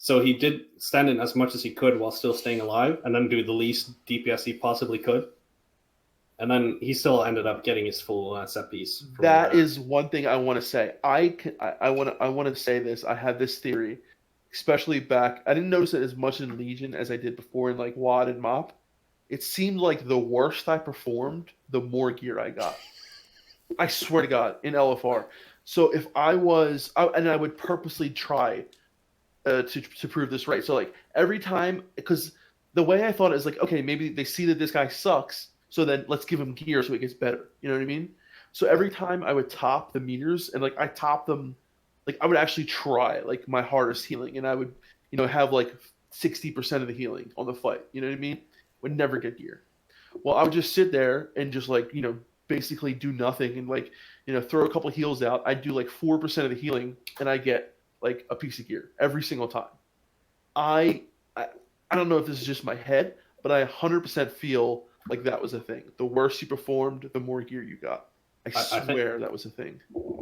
S3: So he did stand in as much as he could while still staying alive, and then do the least DPS he possibly could. And then he still ended up getting his full set piece.
S1: That is one thing I want to say. I want to say this. I have this theory, especially back. I didn't notice it as much in Legion as I did before in like WoD and MoP. It seemed like the worse I performed, the more gear I got. I swear to God, in LFR. So if I would purposely try to prove this right. So like every time, because the way I thought it is like, okay, maybe they see that this guy sucks, so then let's give him gear so it gets better. You know what I mean? So every time I would top the meters, and like I top them, like I would actually try like my hardest healing, and I would, have like 60% of the healing on the fight. You know what I mean? Would never get gear. Well, I would just sit there and just like, basically do nothing and like, throw a couple heals out. I'd do like 4% of the healing, and I get like a piece of gear every single time. I don't know if this is just my head, but I 100% feel like that was a thing. The worse you performed, the more gear you got. I swear that was a thing.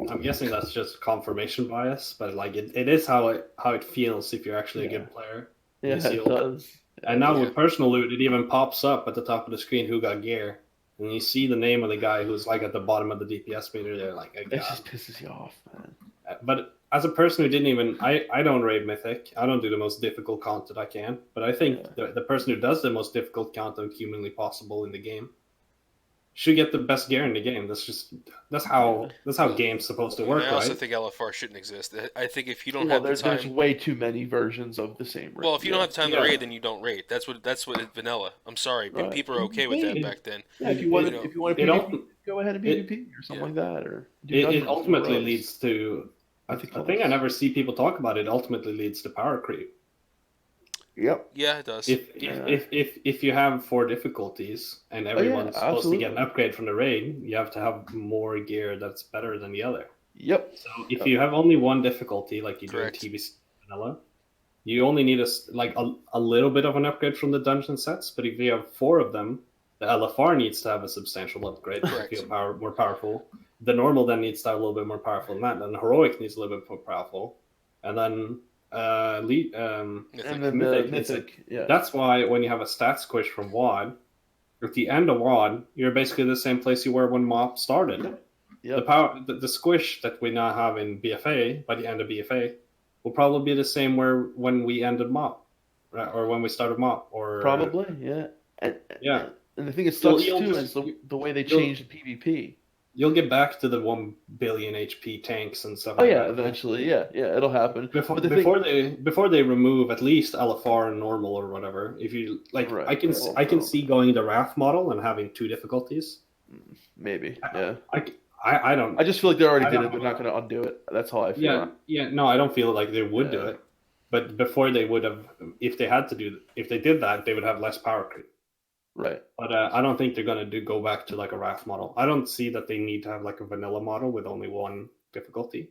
S3: I'm guessing that's just confirmation bias, but like it is how it feels if you're actually a good player.
S1: Yeah, it does.
S3: And now with personal loot, it even pops up at the top of the screen who got gear, and you see the name of the guy who's like at the bottom of the DPS meter. They're like, it
S1: just pisses you off, man.
S3: But as a person who didn't even, I don't raid Mythic. I don't do the most difficult content I can. But I think the person who does the most difficult content humanly possible in the game should get the best gear in the game. That's how game's supposed to work, right?
S2: I also think LFR shouldn't exist. I think if you don't have the time,
S1: there's way too many versions of the same raid.
S2: Well, if you don't have time to raid, then you don't raid. That's what it's vanilla. I'm sorry, but people are okay with that back then.
S1: Yeah, if you want to PvP, go ahead and PvP or something like that, or
S3: it ultimately leads to. I think I never see people talk about it. Ultimately leads to power creep.
S1: Yep.
S2: Yeah, it does.
S3: If you have 4 difficulties and everyone's supposed to get an upgrade from the raid, you have to have more gear that's better than the other.
S1: Yep.
S3: So if you have only 1 difficulty, like you do in TBC vanilla, you only need a little bit of an upgrade from the dungeon sets. But if you have 4 of them, the LFR needs to have a substantial upgrade to feel more powerful. The normal then needs to have a little bit more powerful than that. Then the heroic needs a little bit more powerful, and then Mythic.
S1: Yeah.
S3: That's why when you have a stat squish from WoD, at the end of WoD, you're basically the same place you were when MoP started.
S1: Yep.
S3: The squish that we now have in BFA by the end of BFA will probably be the same when we ended MoP, right? Or when we started MoP, or
S1: probably, yeah. And the thing that sucks too is the way they changed the PvP.
S3: You'll get back to the 1 billion HP tanks and stuff.
S1: Eventually, yeah, it'll happen.
S3: Before they remove at least LFR and normal or whatever. If you like, I can see going the Wrath model and having 2 difficulties.
S1: Maybe, yeah.
S3: I don't.
S1: I just feel like they already did it. They're not going to undo it. That's how I feel.
S3: Yeah. No, I don't feel like they would do it. But before they would have, if they did that, they would have less power creep.
S1: Right.
S3: But I don't think they're going to go back to like a Wrath model. I don't see that they need to have like a vanilla model with only 1 difficulty.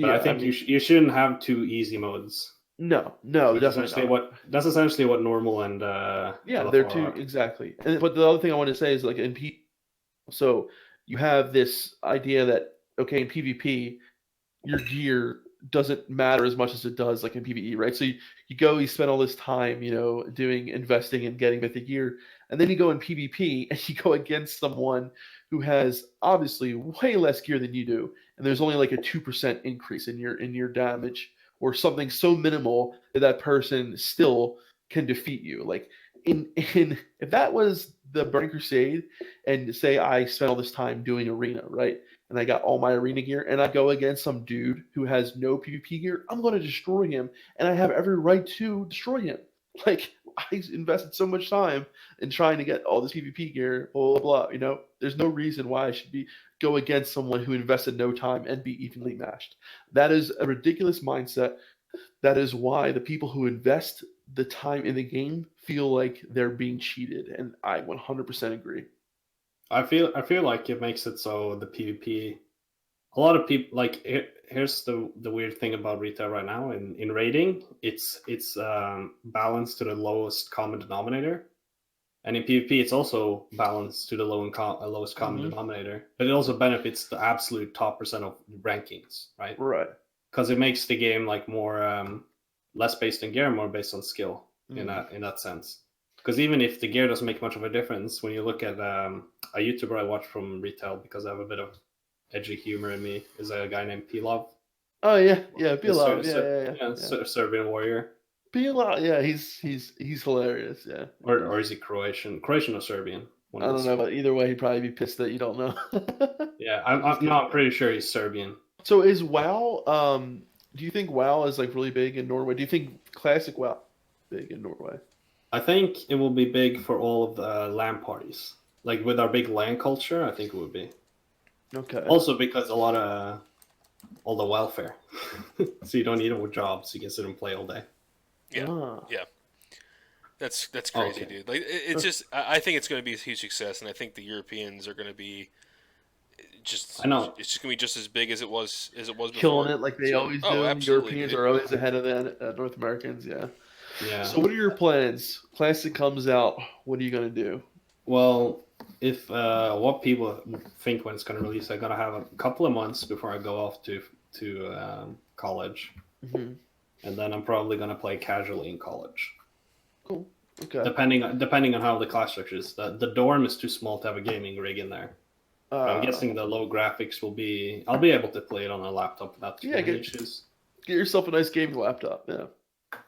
S3: But I think you shouldn't have 2 easy modes.
S1: No, definitely not.
S3: That's essentially what normal and
S1: they're 2 exactly. But the other thing I want to say is like so you have this idea that in PvP your gear doesn't matter as much as it does like in PvE, right? So you spend all this time, investing in getting mythic gear, and then you go in PvP and you go against someone who has obviously way less gear than you do, and there's only like a 2% increase in your damage, or something so minimal that person still can defeat you. Like in if that was the Burning Crusade, and say I spent all this time doing arena, right? And I got all my arena gear, and I go against some dude who has no PvP gear, I'm going to destroy him, and I have every right to destroy him. Like, I invested so much time in trying to get all this PvP gear, blah blah blah. There's no reason why I should go against someone who invested no time and be evenly matched. That is a ridiculous mindset. That is why the people who invest the time in the game feel like they're being cheated, and I 100% agree.
S3: I feel like it makes it so the PvP. A lot of people like. Here's the weird thing about retail right now. In raiding, it's balanced to the lowest common denominator, and in PvP, it's also balanced to the lowest common denominator. But it also benefits the absolute top percent of rankings, right?
S1: Right.
S3: Because it makes the game like more less based on gear, more based on skill in that sense. Because even if the gear doesn't make much of a difference, when you look at a YouTuber I watch from retail, because I have a bit of edgy humor in me, is a guy named Pilov.
S1: Oh yeah, Pilov, yeah.
S3: Serbian warrior.
S1: Pilov, yeah, he's hilarious, yeah.
S3: Or is he Croatian? Croatian or Serbian?
S1: I don't know, but either way, he'd probably be pissed that you don't know.
S3: Yeah, I'm pretty sure he's Serbian.
S1: So is WoW? Do you think WoW is like really big in Norway? Do you think classic WoW big in Norway?
S3: I think it will be big for all of the LAN parties. Like with our big LAN culture, I think it would be.
S1: Okay.
S3: Also because a lot of all the welfare, so you don't need more jobs. You can sit and play all day.
S2: Yeah, yeah. That's crazy, dude. Like it's just, I think it's going to be a huge success, and I think the Europeans are going to be just.
S3: I know
S2: it's just going to be just as big as it was before.
S1: Killing it like they always do.
S2: Absolutely,
S1: Europeans
S2: dude.
S1: are always ahead of the North Americans. Yeah.
S3: Yeah.
S1: So what are your plans? Classic comes out. What are you gonna do?
S3: Well, if what people think when it's gonna release, I'm gonna have a couple of months before I go off to college, and then I'm probably gonna play casually in college.
S1: Cool. Okay.
S3: Depending on how the class structure is, the dorm is too small to have a gaming rig in there. I'm guessing the low graphics will be. I'll be able to play it on a laptop without too many issues.
S1: Get yourself a nice gaming laptop. Yeah.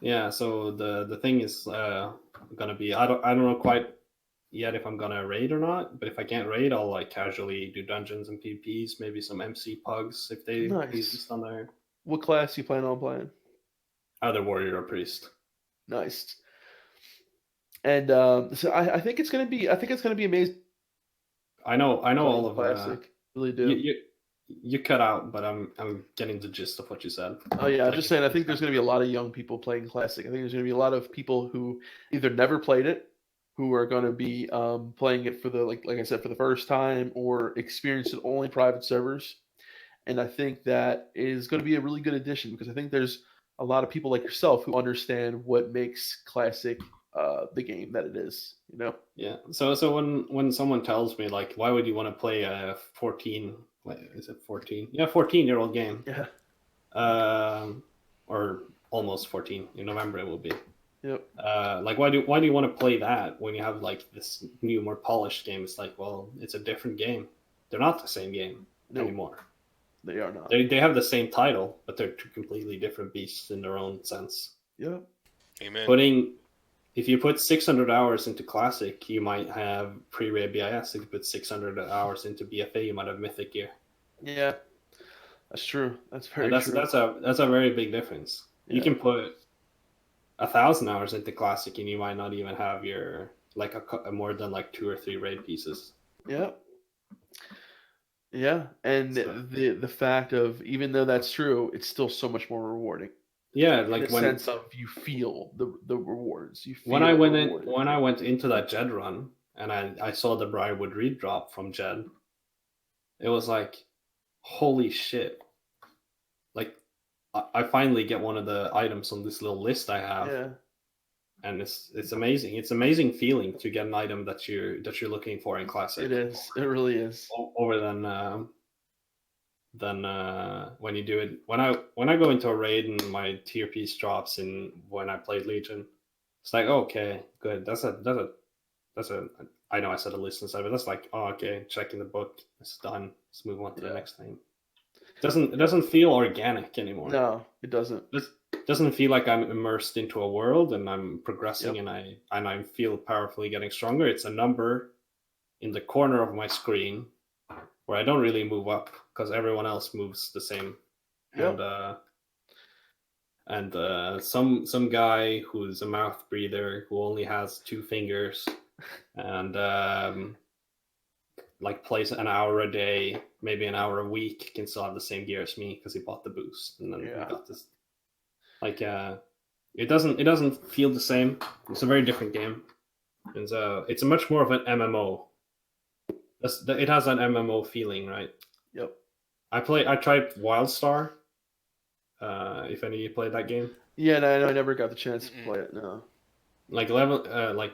S3: Yeah. So the thing is gonna be. I don't know quite yet if I'm gonna raid or not. But if I can't raid, I'll like casually do dungeons and PvPs, maybe some MC pugs if they exist on there.
S1: What class you plan on playing?
S3: Either warrior or priest.
S1: Nice. And so I think it's gonna be amazing.
S3: I know all of
S1: classic. Really do.
S3: You cut out, but I'm getting the gist of what you said.
S1: Oh yeah, I'm just saying. I think there's going to be a lot of young people playing classic. I think there's going to be a lot of people who either never played it, who are going to be playing it for the like I said for the first time, or experienced it only private servers. And I think that is going to be a really good addition because I think there's a lot of people like yourself who understand what makes classic the game that it is.
S3: Yeah. So when someone tells me like, why would you want to play a 14? Is it 14? Yeah, 14-year-old game.
S1: Yeah.
S3: Or almost 14. In November it will be.
S1: Yep.
S3: Like why do you want to play that when you have like this new, more polished game? It's like, well, it's a different game. They're not the same game anymore.
S1: They are not.
S3: They have the same title, but they're two completely different beasts in their own sense.
S1: Yep.
S2: Amen.
S3: If you put 600 hours into Classic, you might have pre-raid BIS. If you put 600 hours into BFA, you might have Mythic gear.
S1: Yeah, that's true. That's very true.
S3: That's a very big difference. Yeah. You can put 1,000 hours into Classic, and you might not even have your like a more than like 2 or 3 raid pieces.
S1: Yeah. Yeah, and the fact of even though that's true, it's still so much more rewarding.
S3: Yeah, like
S1: in the sense of you feel the rewards. You feel
S3: when I went into that Jed run and I saw the Briarwood Reed drop from Jed, it was like, holy shit! Like I finally get one of the items on this little list I have.
S1: Yeah. And
S3: it's amazing. It's amazing feeling to get an item that you're looking for in Classic.
S1: It is. It really is.
S3: Over than when you do it. When I go into a raid and my tier piece drops in when I played Legion, it's like, okay, good. That's a I know I said a list inside, but that's like, oh, okay, checking the book. It's done. Let's move on to the next thing. It doesn't feel organic anymore.
S1: No, it doesn't.
S3: It doesn't feel like I'm immersed into a world and I'm progressing and I feel powerfully getting stronger. It's a number in the corner of my screen where I don't really move up because everyone else moves the same. Yep. and some guy who's a mouth breather who only has 2 fingers, and like plays an hour a day, maybe an hour a week, can still have the same gear as me because he bought the boost, and then we got this. Like it doesn't feel the same. It's a very different game. It's a much more of an MMO. It has an MMO feeling, right?
S1: Yep.
S3: I tried WildStar. If any of you played that game.
S1: Yeah, no, I never got the chance to play it. No.
S3: Like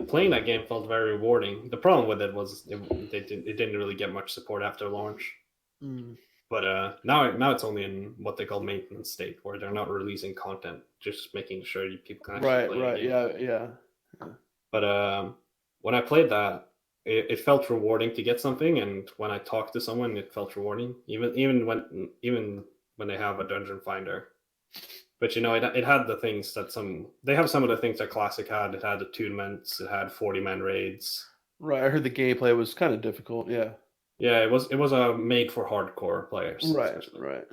S3: playing that game felt very rewarding. The problem with it was it didn't really get much support after launch. But now it's only in what they call maintenance state, where they're not releasing content, just making sure people can actually play the game.
S1: Yeah.
S3: But when I played that, it felt rewarding to get something, and when I talked to someone, it felt rewarding. Even when they have a dungeon finder. But it had the things that they have some of the things that Classic had. It had attunements. It had 40-man raids.
S1: Right, I heard the gameplay was kind of difficult. Yeah.
S3: Yeah, it was a made for hardcore players.
S1: Right.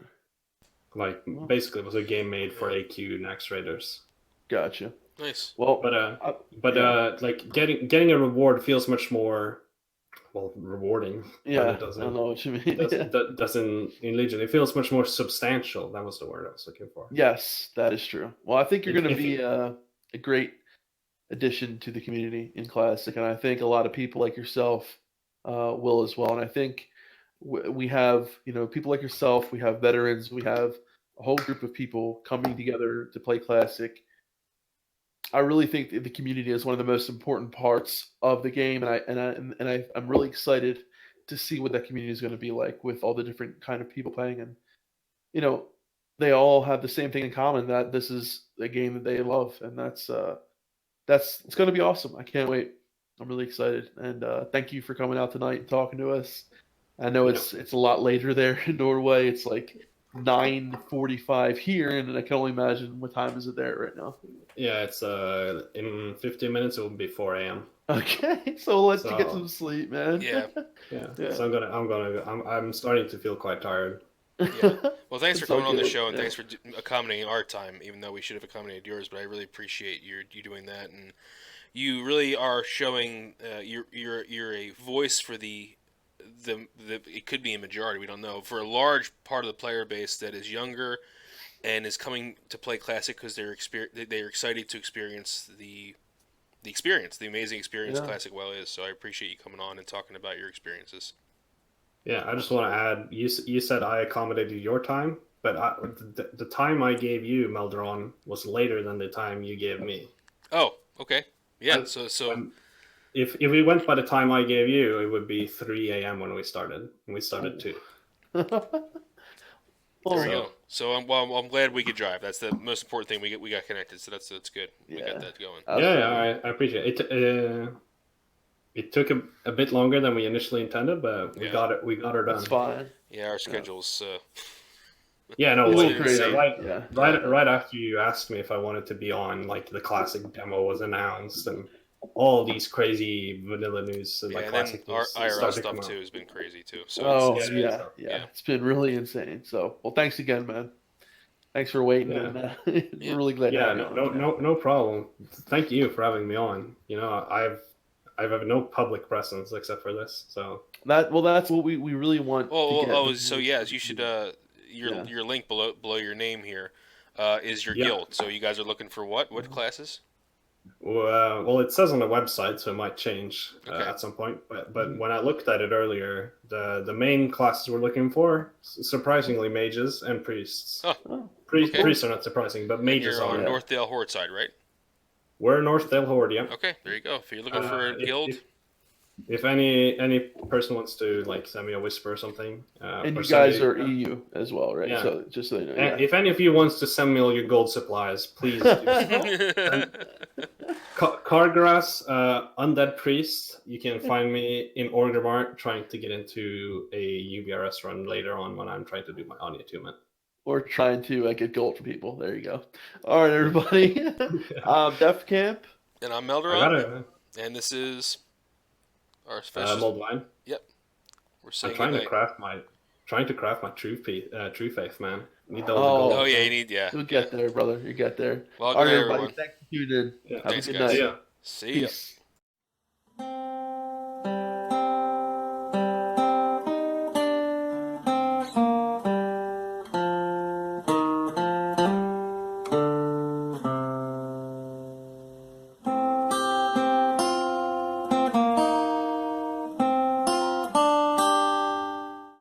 S3: Like basically, it was a game made for AQ and X Raiders.
S1: Gotcha.
S2: Nice.
S1: Well,
S3: like getting a reward feels much more rewarding.
S1: Yeah,
S3: it doesn't,
S1: I know what you mean.
S3: Doesn't in Legion. It feels much more substantial. That was the word I was looking for.
S1: Yes, that is true. Well, I think you're going to be a great addition to the community in Classic, and I think a lot of people like yourself will as well. And I think we have, people like yourself. We have veterans. We have a whole group of people coming together to play Classic. I really think the community is one of the most important parts of the game, and I'm really excited to see what that community is going to be like with all the different kind of people playing. And they all have the same thing in common, that this is a game that they love, and it's going to be awesome. I can't wait. I'm really excited, and thank you for coming out tonight and talking to us. I know it's a lot later there in Norway. It's like 9:45 here, and I can only imagine what time is it there right now.
S3: Yeah, it's in 15 minutes it will be 4 a.m.
S1: Okay, so let's get some sleep, man.
S2: Yeah.
S3: So I'm starting to feel quite tired.
S2: Yeah. Well, thanks for coming on the show, and thanks for accommodating our time, even though we should have accommodated yours. But I really appreciate you doing that, and you really are showing you're a voice for the it could be a majority, we don't know, for a large part of the player base that is younger and is coming to play Classic because they're excited to experience the amazing experience Classic WoW is. So I appreciate you coming on and talking about your experiences.
S3: Yeah, I just want to add, you said I accommodated your time, but the time I gave you, Melderon, was later than the time you gave me.
S2: Oh, okay. Yeah, so
S3: if we went by the time I gave you, it would be 3 a.m. when we started. And we started 2.
S2: There we go. So I'm glad we could drive. That's the most important thing. We got connected, so that's good. We got that going.
S3: Yeah, I appreciate it. It took a bit longer than we initially intended, but we got it. We got her done.
S1: It's fine.
S2: Yeah, our schedules.
S3: Yeah, no,
S1: it's crazy.
S3: Right after you asked me if I wanted to be on, like the Classic demo was announced, and all these crazy vanilla news and Classic
S2: our
S3: news
S2: IRL stuff too has been crazy too. So
S1: it's been really insane. So, well, thanks again, man. Thanks for waiting.
S3: Yeah.
S1: And, we're really glad.
S3: Yeah, no problem. Thank you for having me on. I have no public presence except for this. So
S1: that's what we really want.
S2: So you should your link below your name here is your guild. So you guys are looking for what classes?
S3: Well, it says on the website, so it might change at some point. But when I looked at it earlier, the main classes we're looking for, surprisingly, mages and priests.
S2: Oh,
S3: Priests are not surprising, but mages
S2: are.
S3: You're
S2: on North Dale Horde side, right?
S3: We're North Dale Horde, yeah.
S2: Okay, there you go. If you're looking for a guild.
S3: If any person wants to send me a whisper or something,
S1: and you guys are EU as well, right?
S3: Yeah.
S1: So just so you know,
S3: if any of you wants to send me all your gold supplies, please do. Cargrass, Undead Priest, you can find me in Orgrimmar trying to get into a UBRS run later on when I'm trying to do my Anya attunement.
S1: Or trying to get gold for people. There you go. All right, everybody. Defcamp.
S2: And I'm Melderon. And this is our special
S3: Moldveien.
S2: Yep. We're saying
S3: I'm trying to craft trying to craft my true faith, man. Need those
S1: Oh.
S3: gold.
S2: Oh yeah, you need
S1: You'll get there, brother. You get there.
S2: Well,
S1: All
S2: good
S1: right,
S2: night,
S1: everybody.
S2: everyone.
S1: Thanks for tuning in.
S3: Yeah.
S1: Have
S2: Thanks,
S1: a good
S2: guys.
S1: night.
S3: See ya.
S2: See ya.
S1: Peace.